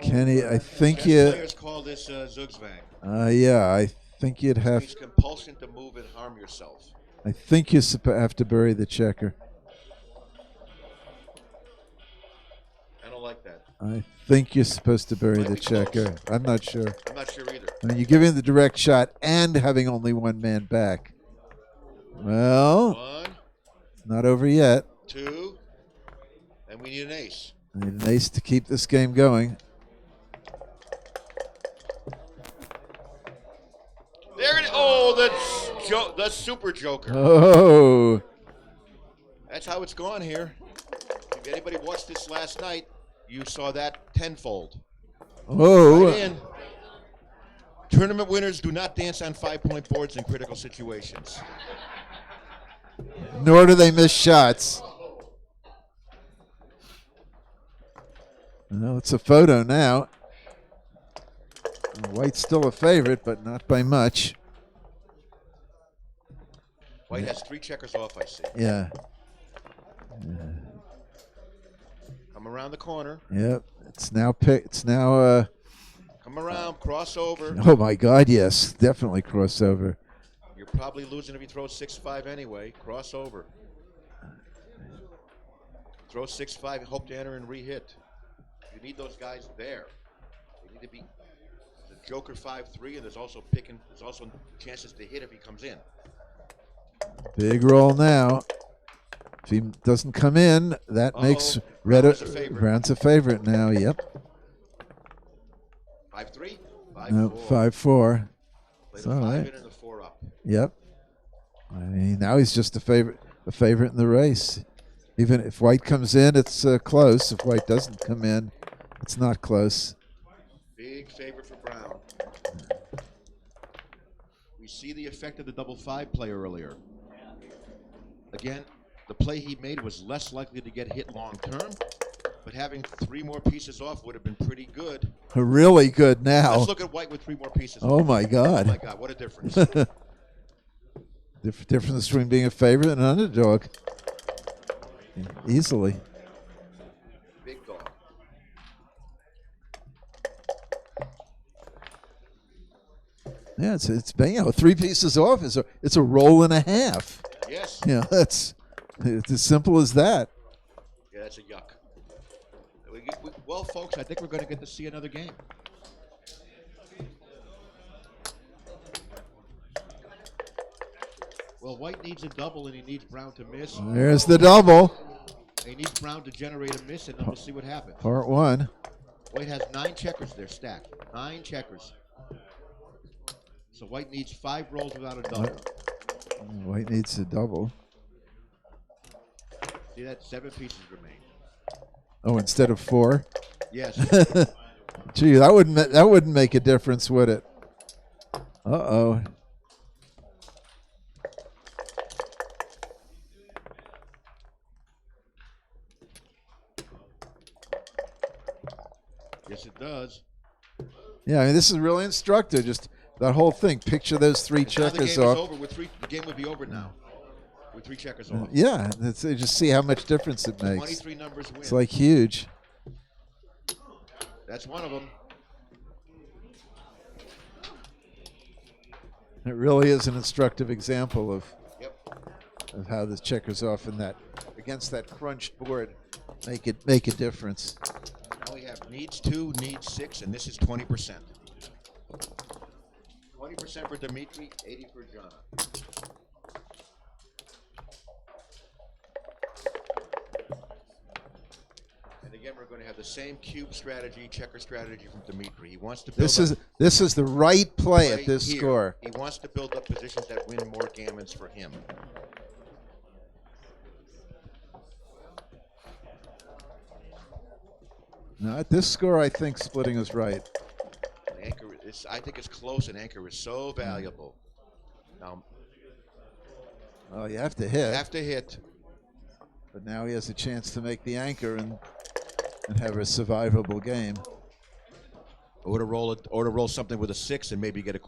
Kenny, I think Best you. players call this Zugzwang. Yeah, I think you'd have. It's compulsion to move and harm yourself. I think you have to bury the checker. I don't like that. I think you're supposed to bury Might the be close. checker. I'm not sure. I'm not sure either. I mean, you're giving the direct shot and having only one man back. Well, 1, it's not over yet. 2, and we need an ace. I need an ace to keep this game going. There it is. Oh, the super joker. Oh. That's how it's gone here. If anybody watched this last night, you saw that tenfold. Oh. Right in. Tournament winners do not dance on 5-point boards in critical situations. Nor do they miss shots. Well, it's a photo now. White's still a favorite, but not by much. White has 3 checkers off, I see. Yeah. Come around the corner. Yep. It's now Come around, crossover. oh my God, yes. Definitely crossover. You're probably losing if you throw 6-5 anyway. Crossover. Throw 6-5, hope to enter and re-hit. You need those guys there. They need to be the Joker 5-3, and there's also chances to hit if he comes in. Big roll now. If he doesn't come in, that makes Brown's a favorite. Brown's a favorite now. Yep. 5-3? 5-4. No, 5-4. Play It's the all 5 right. in and the 4 up. Yep. I mean, now he's just a favorite in the race. Even if White comes in, it's close. If White doesn't come in, it's not close. Big favorite for Brown. We see the effect of the double 5 play earlier. Again, the play he made was less likely to get hit long term, but having 3 more pieces off would have been pretty good. Really good now. Let's look at White with 3 more pieces Oh off. my God. Oh my God, what a difference. Difference between being a favorite and an underdog. Easily. Big dog. Yeah, it's 3 pieces off. It's a roll and a half. Yes. Yeah, it's as simple as that. Yeah, that's a yuck. Well, folks, I think we're going to get to see another game. Well, White needs a double, and he needs Brown to miss. There's the double. He needs Brown to generate a miss, and then we'll see what happens. Part 1. White has 9 checkers there stacked. 9 checkers. So White needs 5 rolls without a double. White needs a double. See that? 7 pieces remain. Oh, instead of 4. Yes. Gee, that wouldn't make a difference, would it? Uh-oh. Yes, it does. Yeah, I mean, this is really instructive. Just that whole thing. Picture those 3 And now checkers the game off. is over with 3. The game would be over now with 3 checkers off. Yeah, just see how much difference it makes. 23 numbers win. It's like huge. That's one of them. It really is an instructive example of Yep. of how the checkers off in that against that crunched board make a difference. Now we have needs 2, needs 6, and this is 20%. 20% for Dmitriy, 80 for Jonah. And again, Backgammon are going to have the same cube strategy, checker strategy from Dmitriy. He wants to build This is the right play at this here. score. He wants to build up positions that win more gammons for him. Now, at this score, I think splitting is right. Anchor is, I think it's close, and anchor is so valuable. Now, well, you have to hit. have to hit. But now he has a chance to make the anchor and have a survivable game. Or to roll something with a 6 and maybe get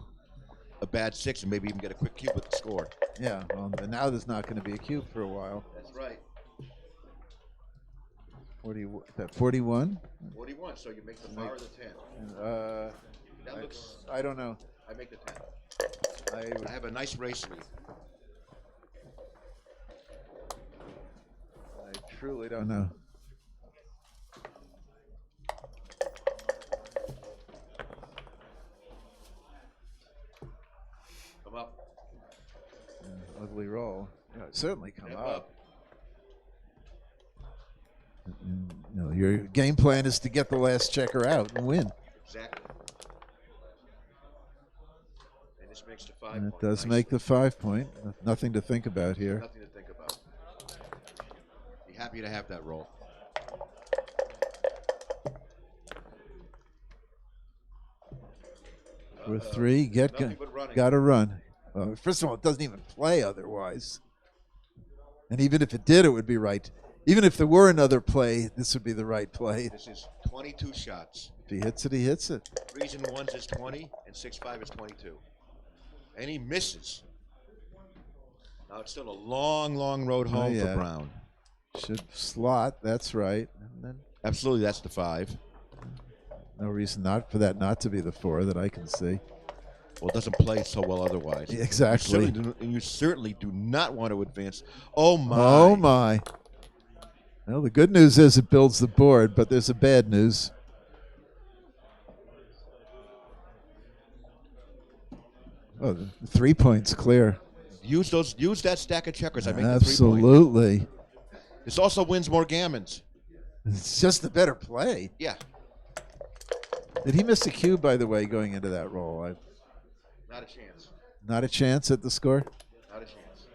a bad 6 and maybe even get a quick cube with the score. Yeah, well, but now there's not going to be a cube for a while. That's right. 41? 41, so you make the bar of the 10. That looks. I don't know. I make the 10. I have a nice race lead. I truly don't know. Come up. Ugly roll. Yeah, certainly come up. You know, your game plan is to get the last checker out and win. Exactly. And this makes the 5 And it point. does make the 5 point. Nothing to think about here. Nothing to think about. Be happy to have that roll. For 3, got to run. First of all, it doesn't even play otherwise. And even if it did, it would be right. Even if there were another play, this would be the right play. This is 22 shots. If he hits it, he hits it. 3s and 1s is 20, and 6-5 is 22. And he misses. Now it's still a long, long road home for Brown. Should slot, that's right. And then absolutely, that's the 5. No reason not for that not to be the 4 that I can see. Well, it doesn't play so well otherwise. Exactly. You certainly do not want to advance. Oh, my. Oh, my. Well, the good news is it builds the board, but there's a bad news. Oh, the 3 points clear. Use that stack of checkers. I make Absolutely. the 3 point. This also wins more gammons. It's just the better play. Yeah. Did he miss a cube, by the way, going into that roll? Not a chance. Not a chance at the score? Not a chance.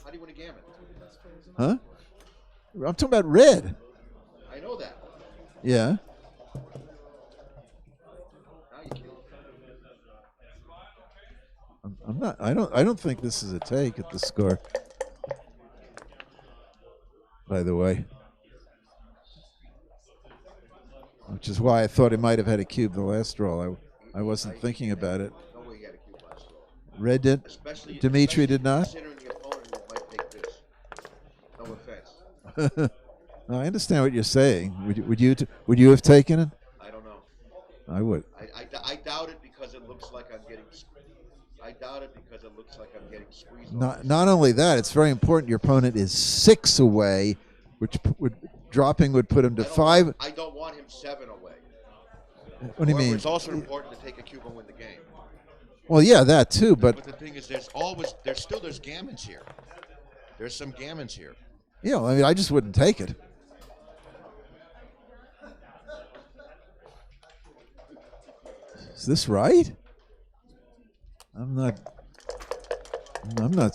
How do you win a gammon? Huh? I'm talking about red. I know that. Yeah. Now you kill it. I'm not. I don't think this is a take at the score. By the way, which is why I thought he might have had a cube the last roll. I wasn't thinking about it. No way he had a cube last roll. Red did. Dmitriy did not. Considering the opponent who might take this. No offense. No, I understand what you're saying. Would you have taken it? I don't know. I would. I doubt it because it looks like I'm getting. I doubt it because it looks like I'm getting squeezed. Not only that, it's very important. Your opponent is 6 away, which dropping would put him to 5. I don't want him 7 away. What do you mean? It's also important to take a cube and win the game. Well, yeah, that too, but the thing is, there's gammons here. There's some gammons here. Yeah, I mean, I just wouldn't take it. Is this right? I'm not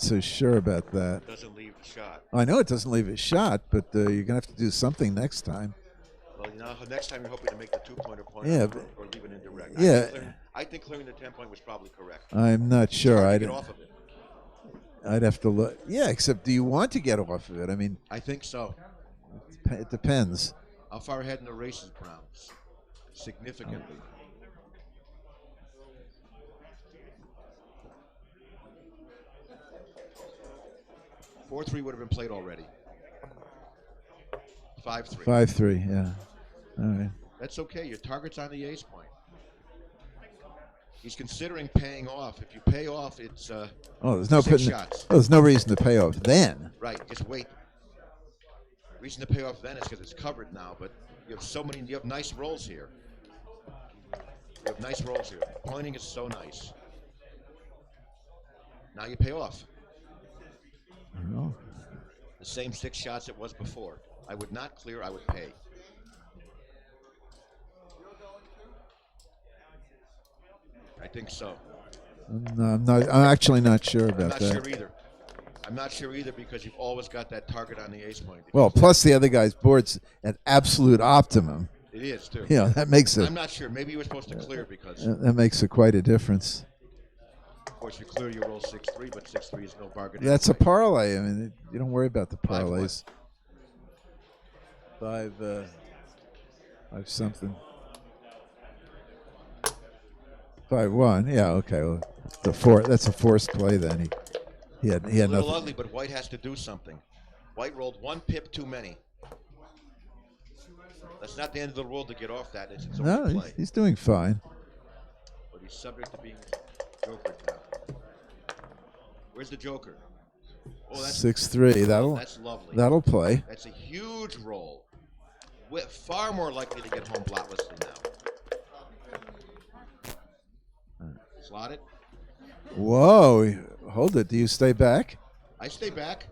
so sure about that. It doesn't leave the shot. I know it doesn't leave a shot, but you're going to have to do something next time. Well, next time you're hoping to make the 2-pointer point Yeah, or leave it indirect. Yeah. I think clearing the 10-point was probably correct. I'm not sure. I'd get off of it. I'd have to look. Yeah, except do you want to get off of it? I mean, I think so. It depends. How far ahead in the race is Brown? Significantly. Oh. 4-3 would have been played already. 5-3. 5-3, yeah. All right. That's okay. Your target's on the ace point. He's considering paying off. If you pay off, it's there's no 6 shots. there's no reason to pay off then. Right. Just wait. The reason to pay off then is because it's covered now. But you have nice rolls here. You have nice rolls here. Pointing is so nice. Now you pay off. No. The same 6 shots it was before. I would not clear. I would pay. I think so. No, I'm actually not sure about I'm not that. sure either. I'm not sure either because you've always got that target on the ace point. Well, plus the other guy's board's at absolute optimum. It is too. Yeah, that makes it. I'm not sure. Maybe you were supposed to clear because. That makes it quite a difference. Of course, you clear your roll 6-3, but 6-3 is no bargain. That's anyway. a parlay. I mean, you don't worry about the parlays. 5 something. 5-1. Yeah. Okay. Well, that's a forced play then. He had a little nothing. ugly, but White has to do something. White rolled 1 pip too many. That's not the end of the world to get off that. It's its No, own play. he's doing fine. But he's subject to being jokered now. Where's the joker? Oh, that's 6-3. That's lovely. That'll play. That's a huge roll. Far more likely to get home blotless than now. Slot it. Whoa! Hold it. Do you stay back? I stay back.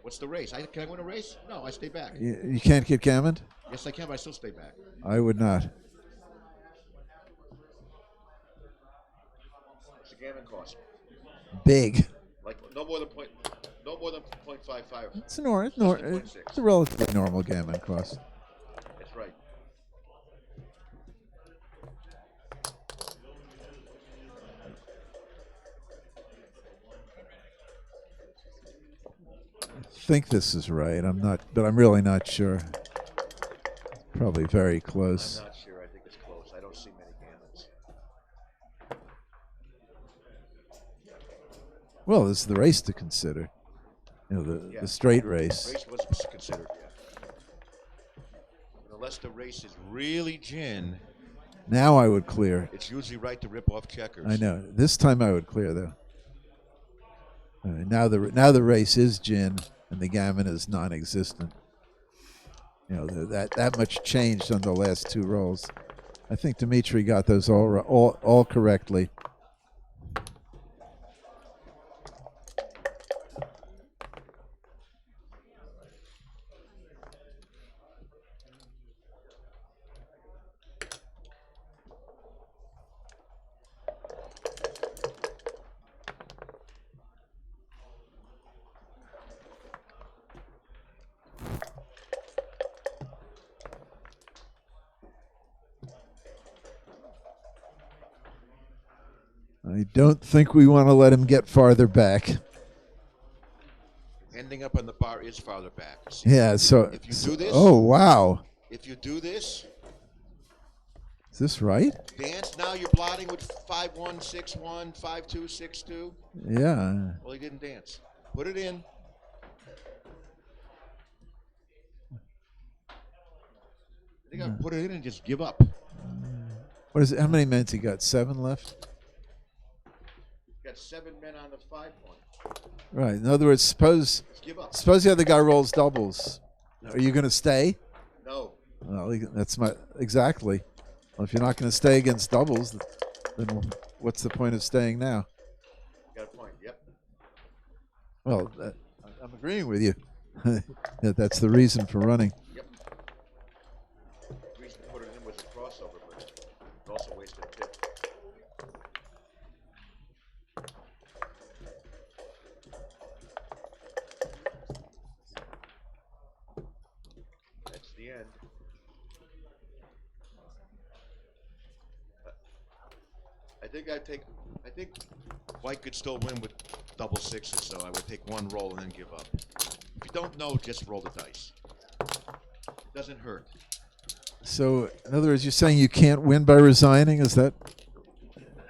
What's the race? Can I win a race? No, I stay back. You can't get gammoned? Yes, I can, but I still stay back. I would not. What's the gammon cost? Big. Like no more than 0.55. It's a relatively normal gammon cost. That's right. I think this is right. I'm not, but I'm really not sure. Probably very close. I'm not sure. I think it's close. I don't see many gammons. Well, this is the race to consider. You know, the straight race. Race was considered, yeah. Unless the race is really gin. Now I would clear. It's usually right to rip off checkers. I know. This time I would clear though. Now the race is gin and the gammon is non-existent. You know, that much changed on the last 2 rolls. I think Dmitriy got those all correctly. I don't think we want to let him get farther back. Ending up on the bar is farther back. See, Yeah, so if you do this, oh wow, if you do this, is this right? dance. Now you're blotting with 5-1, 6-1, 5-2, 6-2. Yeah. Well, he didn't dance. Put it in. I think I put it in and just give up. What is it? How many men he got? 7 left. Got 7 men on the 5 point. Right. In other words, suppose the other guy rolls doubles. Are you going to stay? No. Well, that's exactly. Well, if you're not going to stay against doubles, then what's the point of staying now? Got a point. Yep. Well, I'm agreeing with you. That's the reason for running. Yep. The reason to put it in was a crossover, but it also wasted a tip. That's the end. I think White could still win with double sixes, so I would take 1 roll and then give up. If you don't know, just roll the dice. It doesn't hurt. So, in other words, you're saying you can't win by resigning? Is that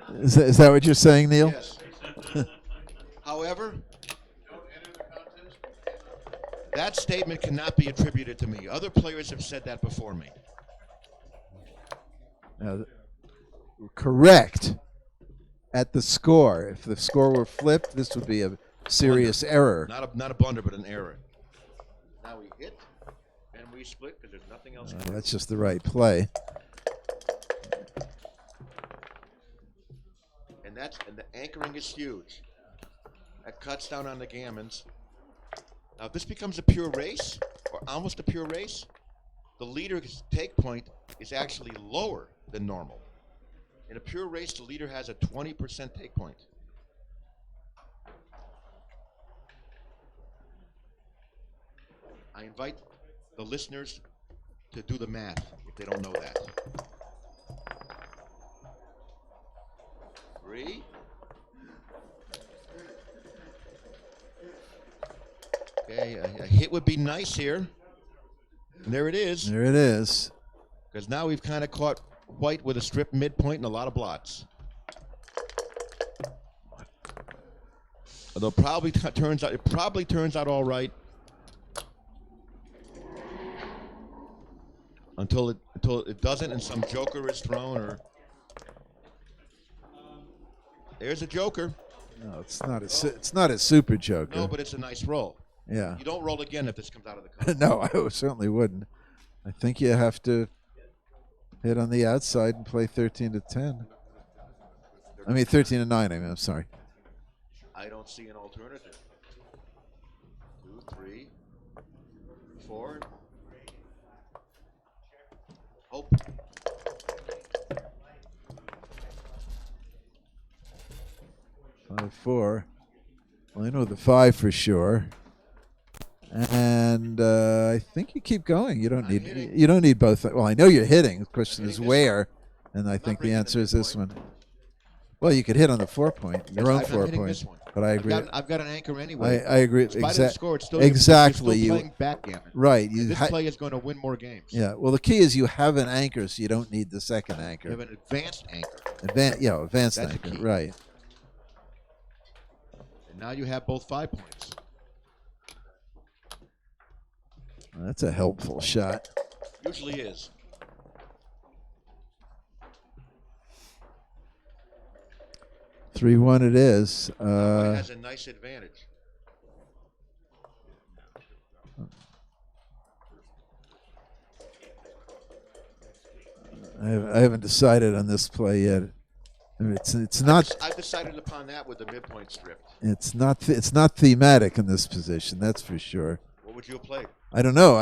what you're saying, Neil? Yes. However, that statement cannot be attributed to me. Other players have said that before me. Correct. At the score. If the score were flipped, this would be a serious error. Not a blunder, but an error. Now we hit, and we split because there's nothing else. That's just the right play. And the anchoring is huge. That cuts down on the gammons. Now, if this becomes a pure race, or almost a pure race, the leader's take point is actually lower than normal. In a pure race, the leader has a 20% take point. I invite the listeners to do the math if they don't know that. 3. Okay, a hit would be nice here. And there it is. There it is. Because now we've kind of caught White with a strip midpoint and a lot of blots. Although it probably turns out all right until it doesn't, and some joker is thrown, or there's a joker. No, it's not a super joker. No, but it's a nice roll. Yeah. You don't roll again if this comes out of the cup. No, I certainly wouldn't. I think you have to hit on the outside and play 13 to 10. I mean 13 to 9. I'm sorry. I don't see an alternative. 2, 3, 4. Hope. Five, 4. Well, I know the 5 for sure. And I think you keep going. You don't need both. Well, I know you're hitting. The question is where, and I think the answer is this one. Well, you could hit on the 4 point, your own 4 point. But I agree. I've got an anchor anyway. I agree. Exactly. Exactly. You're still playing backgammon. Right. This play is going to win more games. Yeah. Well, the key is you have an anchor, so you don't need the second anchor. You have an advanced anchor. Advanced That's anchor. the key. Right. And now you have both 5 points. That's a helpful shot. Usually is. Three 1 it is. It has a nice advantage. I haven't decided on this play yet. I mean, it's not. I've decided upon that with the midpoint strip. It's not thematic in this position. That's for sure. What would you have played? I don't know.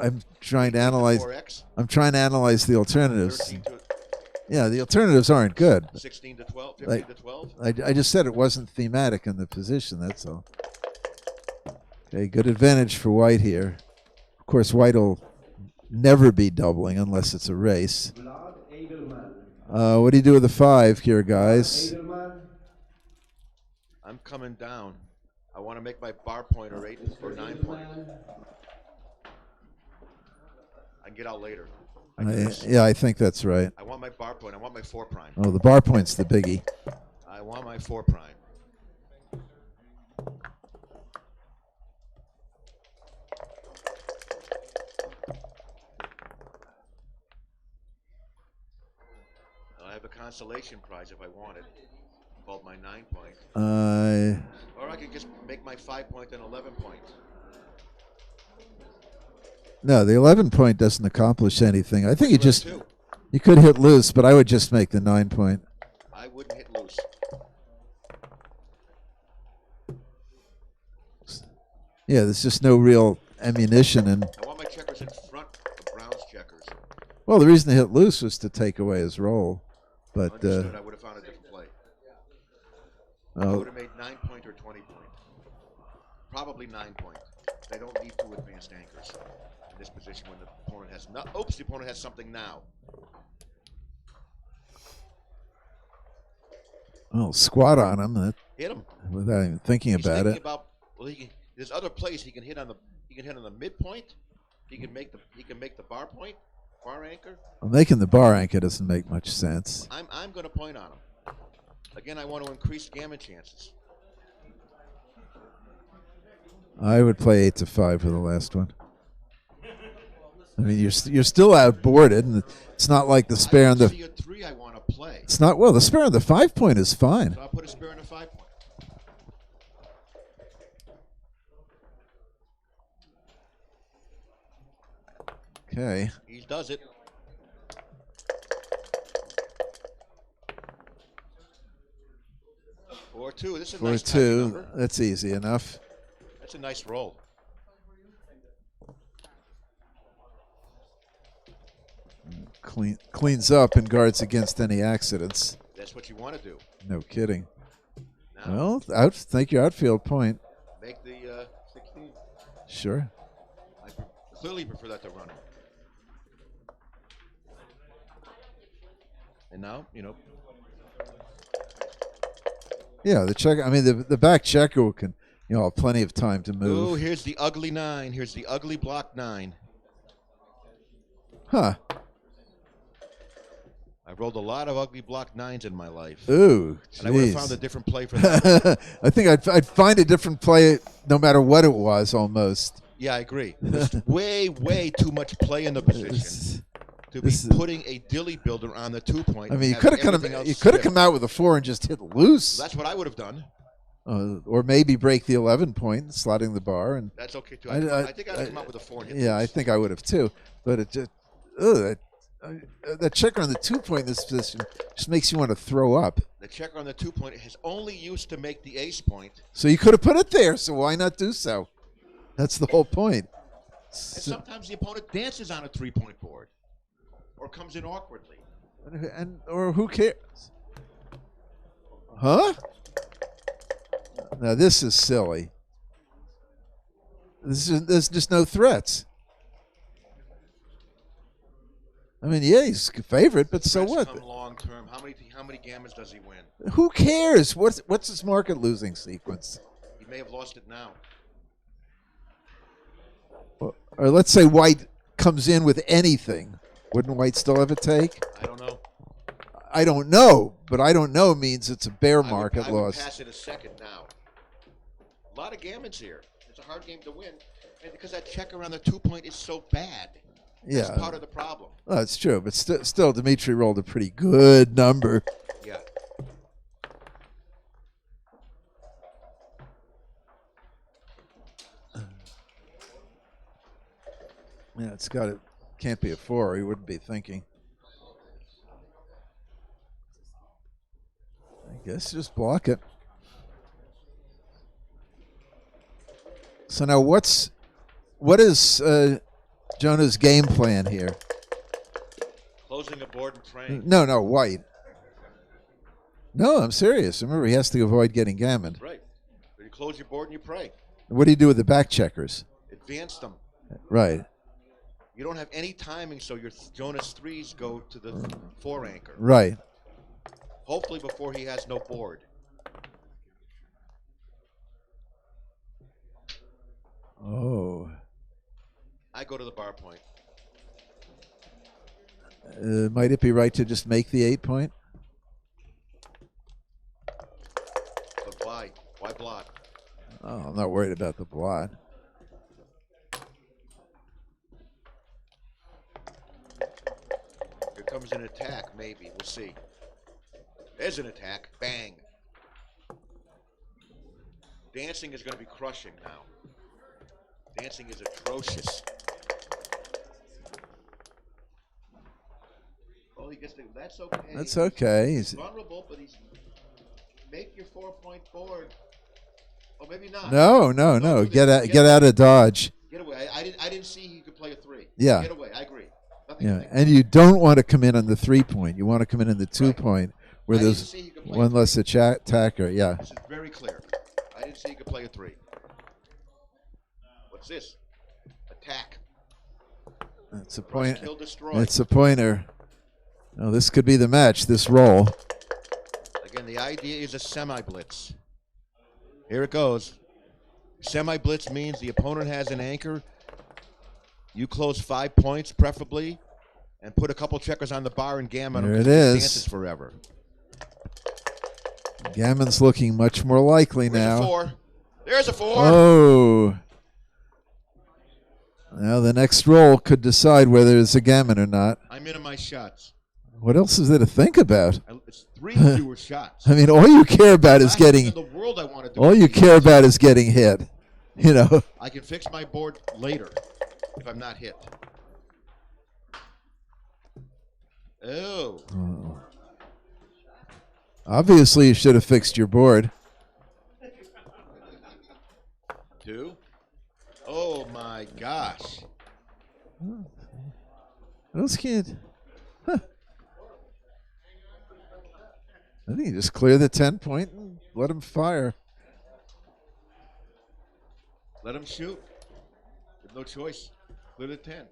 I'm trying to analyze. 4X? I'm trying to analyze the alternatives. Yeah, the alternatives aren't good. 16 to 12, 15 to 12. I just said it wasn't thematic in the position. That's all. Okay, good advantage for White here. Of course, White will never be doubling unless it's a race. What do you do with the 5 here, guys? I'm coming down. I want to make my bar point or 8 or 9 point. I can get out later. Yeah, I think that's right. I want my bar point. I want my 4 prime. Oh, the bar point's the biggie. I want my 4 prime. I have a consolation prize if I want it, called my 9 point. Or I could just make my 5 point and 11 point. No, the 11 point doesn't accomplish anything. I think you could hit loose, but I would just make the 9 point. I wouldn't hit loose. Yeah, there's just no real ammunition. And I want my checkers in front of Brown's checkers. well, the reason to hit loose was to take away his roll. But Understood. I would have found a different play. I would have made 9 point or 20 point. Probably 9 point. They don't need 2 advanced anchors in this position when the opponent has no. Oops, the opponent has something now. well, squat on him. Hit him Without even thinking He's about thinking it. About, well, there's other plays he can hit on the. He can hit on the midpoint. He can make the bar point, bar anchor. Well, making the bar anchor doesn't make much sense. I'm going to point on him. Again, I want to increase gammon chances. I would play 8 to 5 for the last one. I mean, you're still outboarded, and it's not like the spare on the. See a 3 I want to play. It's not well. The spare on the 5 point is fine. So I'll put a spare on a 5 point. Okay. He does it. Four two. This is a nice 4-2. number. That's easy enough. That's a nice roll. cleans up and guards against any accidents. That's what you want to do. No kidding. Now, Well, take your outfield point. make the 16. Sure. I clearly prefer that to running. And now, Yeah, the check. I mean, the back checker can, have plenty of time to move. oh, here's the ugly 9. Here's the ugly block 9. Huh. I've rolled a lot of ugly block 9s in my life. Ooh, and I would have jeez. found a different play for that. I think I'd find a different play no matter what it was, almost. Yeah, I agree. There's way, way too much play in the position to be putting a dilly builder on the 2-point. I mean, you could have come out with a 4 and just hit loose. That's what I would have done. Or maybe break the 11 point, slotting the bar, and That's okay too. I think I'd come out with a 4 and hit yeah, loose. I think I would have too. But it just, that checker on the 2-point in this position just makes you want to throw up. The checker on the 2-point is only used to make the ace point. So you could have put it there. So why not do so? That's the whole point. And sometimes the opponent dances on a 3-point board, or comes in awkwardly. Or who cares? Huh? Now this is silly. There's just no threats. I mean, yeah, he's a favorite, but so what? Come long term. How many gammons does he win? Who cares? What's his market losing sequence? He may have lost it now. Or let's say White comes in with anything. Wouldn't White still have a take? I don't know. I don't know, but I don't know means it's a bear market I would loss. pass it a second now. A lot of gammons here. It's a hard game to win, and because that checker on the 2-point is so bad. Yeah, That's part of the problem. Well, that's true, but still, Dmitriy rolled a pretty good number. Yeah. Yeah, can't be a 4. He wouldn't be thinking. I guess just block it. So now what is Jonah's game plan here? Closing a board and praying. No, White. No, I'm serious. Remember, he has to avoid getting gammoned. Right. You close your board and you pray. What do you do with the back checkers? Advance them. Right. You don't have any timing, so your Jonah's 3s go to the 4 anchor. Right. Hopefully before he has no board. Oh. I go to the bar point. Might it be right to just make the 8-point? But why? Why blot? Oh, I'm not worried about the blot. Here comes an attack, maybe. We'll see. There's an attack. Bang. Dancing is going to be crushing now. Dancing is atrocious. Oh, he gets to. That's okay. That's okay. He's vulnerable, but he's. Make your 4-point board. Oh, maybe not. No. Get out of dodge. Get away. I didn't see he could play a 3. Yeah. Get away. I agree. Nothing Yeah, and you don't want to come in on the 3-point. You want to come in the 2-point where there's one less attacker. Yeah. This is very clear. I didn't see he could play a 3. What's this? Attack. It's a point. Kill, destroy. It's a pointer. Oh, this could be the match. This roll. Again, the idea is a semi-blitz. Here it goes. Semi-blitz means the opponent has an anchor. You close 5 points, preferably, and put a couple checkers on the bar and gammon. There it is. Dances forever. Gammon's looking much more likely Where's now. a 4? There's a 4. Oh. Now the next roll could decide whether it's a gammon or not. I'm into my shots. What else is there to think about? It's 3 fewer shots. I mean, all you care about is getting. In the world I want to do All you care about is getting hit. You know. I can fix my board later if I'm not hit. Oh. Obviously, you should have fixed your board. 2. Oh my gosh. Those kids. I think you just clear the 10-point and let him fire. Let him shoot. With no choice. Clear the 10.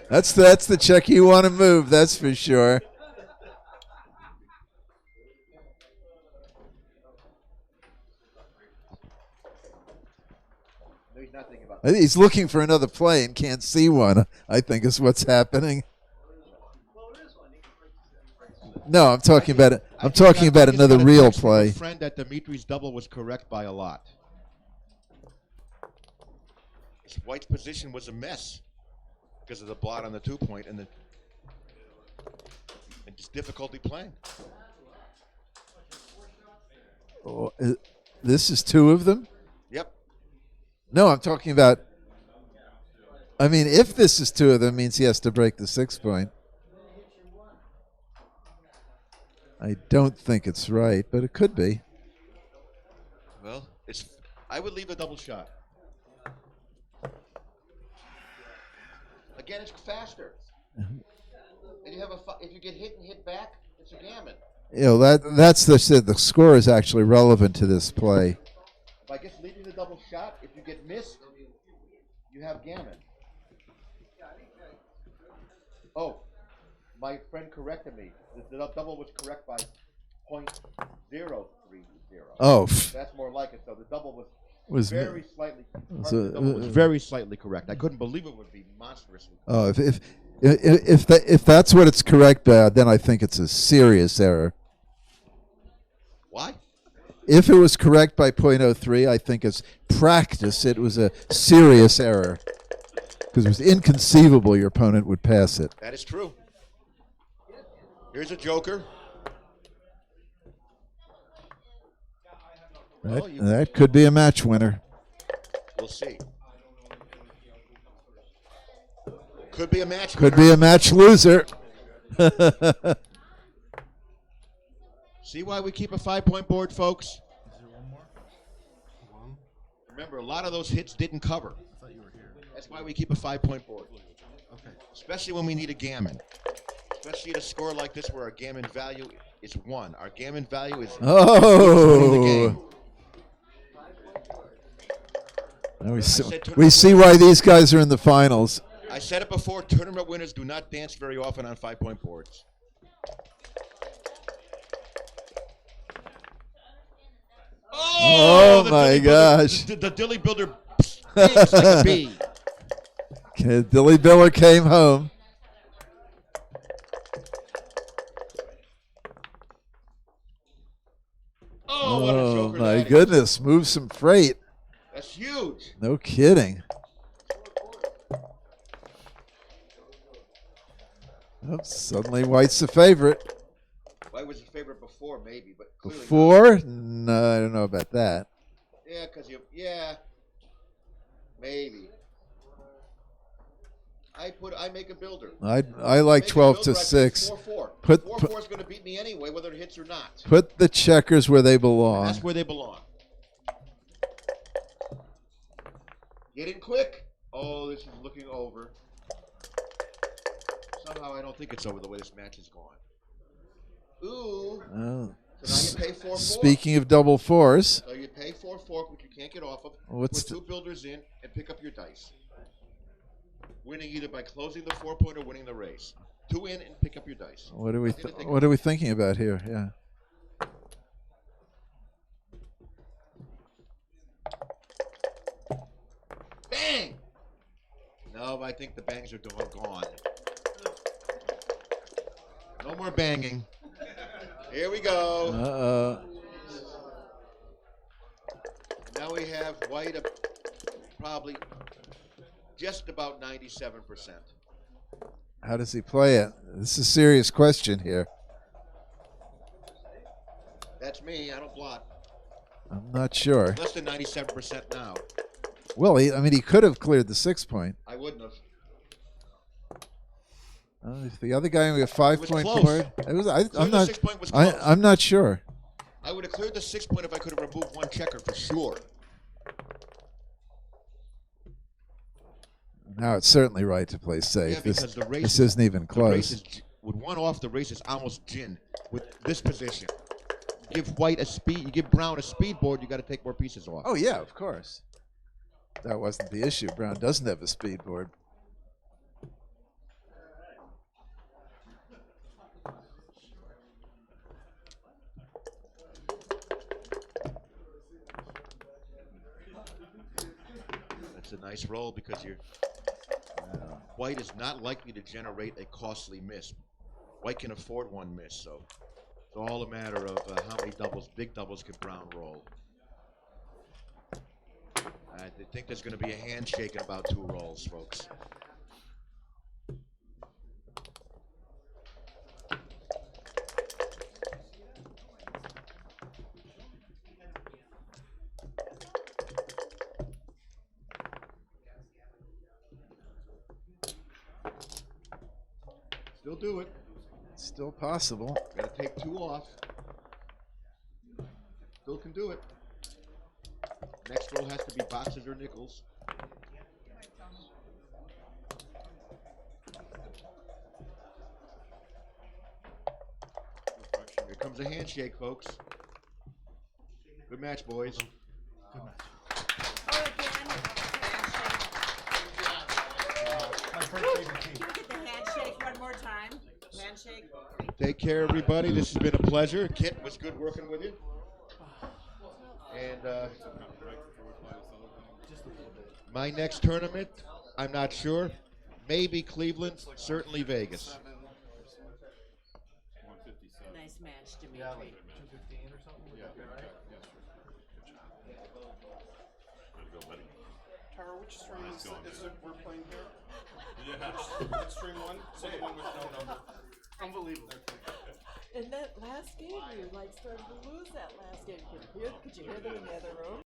That's the check you want to move, that's for sure. No, he's not thinking about I think he's looking for another play and can't see one, I think is what's happening. No, I'm talking about it. I'm talking about another real play. Friend that Dmitri's double was correct by a lot. White's position was a mess because of the blot on the 2-point and just difficulty playing. Oh, this is 2 of them? Yep. No, I'm talking about. I mean, if this is 2 of them, it means he has to break the 6-point. I don't think it's right, but it could be. Well, I would leave a double shot. Again, it's faster. And you have if you get hit and hit back, it's a gammon. You know, that's the score is actually relevant to this play. By just leaving the double shot, if you get missed, you have gammon. Oh, my friend corrected me. The double was correct by .030. Oh, that's more like it. So the double was very slightly. The double was very slightly correct. I couldn't believe it would be monstrously. Oh, if that's what it's correct by, then I think it's a serious error. Why? If it was correct by .03, I think as practice it was a serious error because it was inconceivable your opponent would pass it. That is true. Here's a joker. That could be a match winner. We'll see. Could be a match Could winner. be a match loser. See why we keep a 5-point board, folks? Is there one more? Remember, a lot of those hits didn't cover. I thought you were here. That's why we keep a 5-point board. Okay. Especially when we need a gammon. Especially at a score like this where our gammon value is 1. Our gammon value is winning the game. Now we see why these guys are in the finals. I said it before, tournament winners do not dance very often on 5-point boards. Oh my gosh. The Dilly Builder stings like a bee. Okay, Dilly Biller came home. Oh my goodness, move some freight. That's huge. No kidding. Oh, suddenly White's the favorite. White was the favorite before, maybe, but clearly Before? not. No, I don't know about that. Yeah, because maybe. I make a builder. I like 12 to 6. 4-4. Put 4-4 is going to beat me anyway, whether it hits or not. Put the checkers where they belong. That's where they belong. Get in quick. Oh, this is looking over. Somehow I don't think it's over the way this match is going. Ooh. Oh. So now you pay 4-4. Speaking of double fours. So you pay 4-4, which you can't get off of. What's put 2 builders in and pick up your dice. Winning either by closing the 4-point or winning the race. 2 in and pick up your dice. What are we thinking about here? Yeah. Bang! No, I think the bangs are gone. No more banging. Here we go. Uh-oh. Now we have White probably just about 97%. How does he play it? This is a serious question here. That's me. I don't blot. I'm not sure. Less than 97% now. Well, he could have cleared the 6-point. I wouldn't have. If the other guy only a 5-point board, I'm I'm not sure. I would have cleared the 6-point if I could have removed 1 checker for sure. Now it's certainly right to play safe. Yeah, because the race this isn't even close. with one off, the race is almost gin with this position. You give White a speed, you give Brown a speed board, you got to take more pieces off. Oh yeah, of course. That wasn't the issue. Brown doesn't have a speed board. That's a nice roll because White is not likely to generate a costly miss. White can afford one miss, so it's all a matter of how many doubles, big doubles, could Brown roll. I think there's going to be a handshake in about 2 rolls, folks. Still do it. It's still possible. Got to take 2 off. Still can do it. Next roll has to be boxes or nickels. Here comes a handshake, folks. Good match, boys. Good match. Can we get the handshake one more time? Handshake. Take care, everybody. This has been a pleasure. Kit, was good working with you. And my next tournament, I'm not sure. Maybe Cleveland, certainly Vegas. Nice match, Dmitry. Tara, which string is it we're playing here? Which string 1? So the one with no number. Unbelievable. In that last game, you started to lose that last game. Could you hear them in the other room?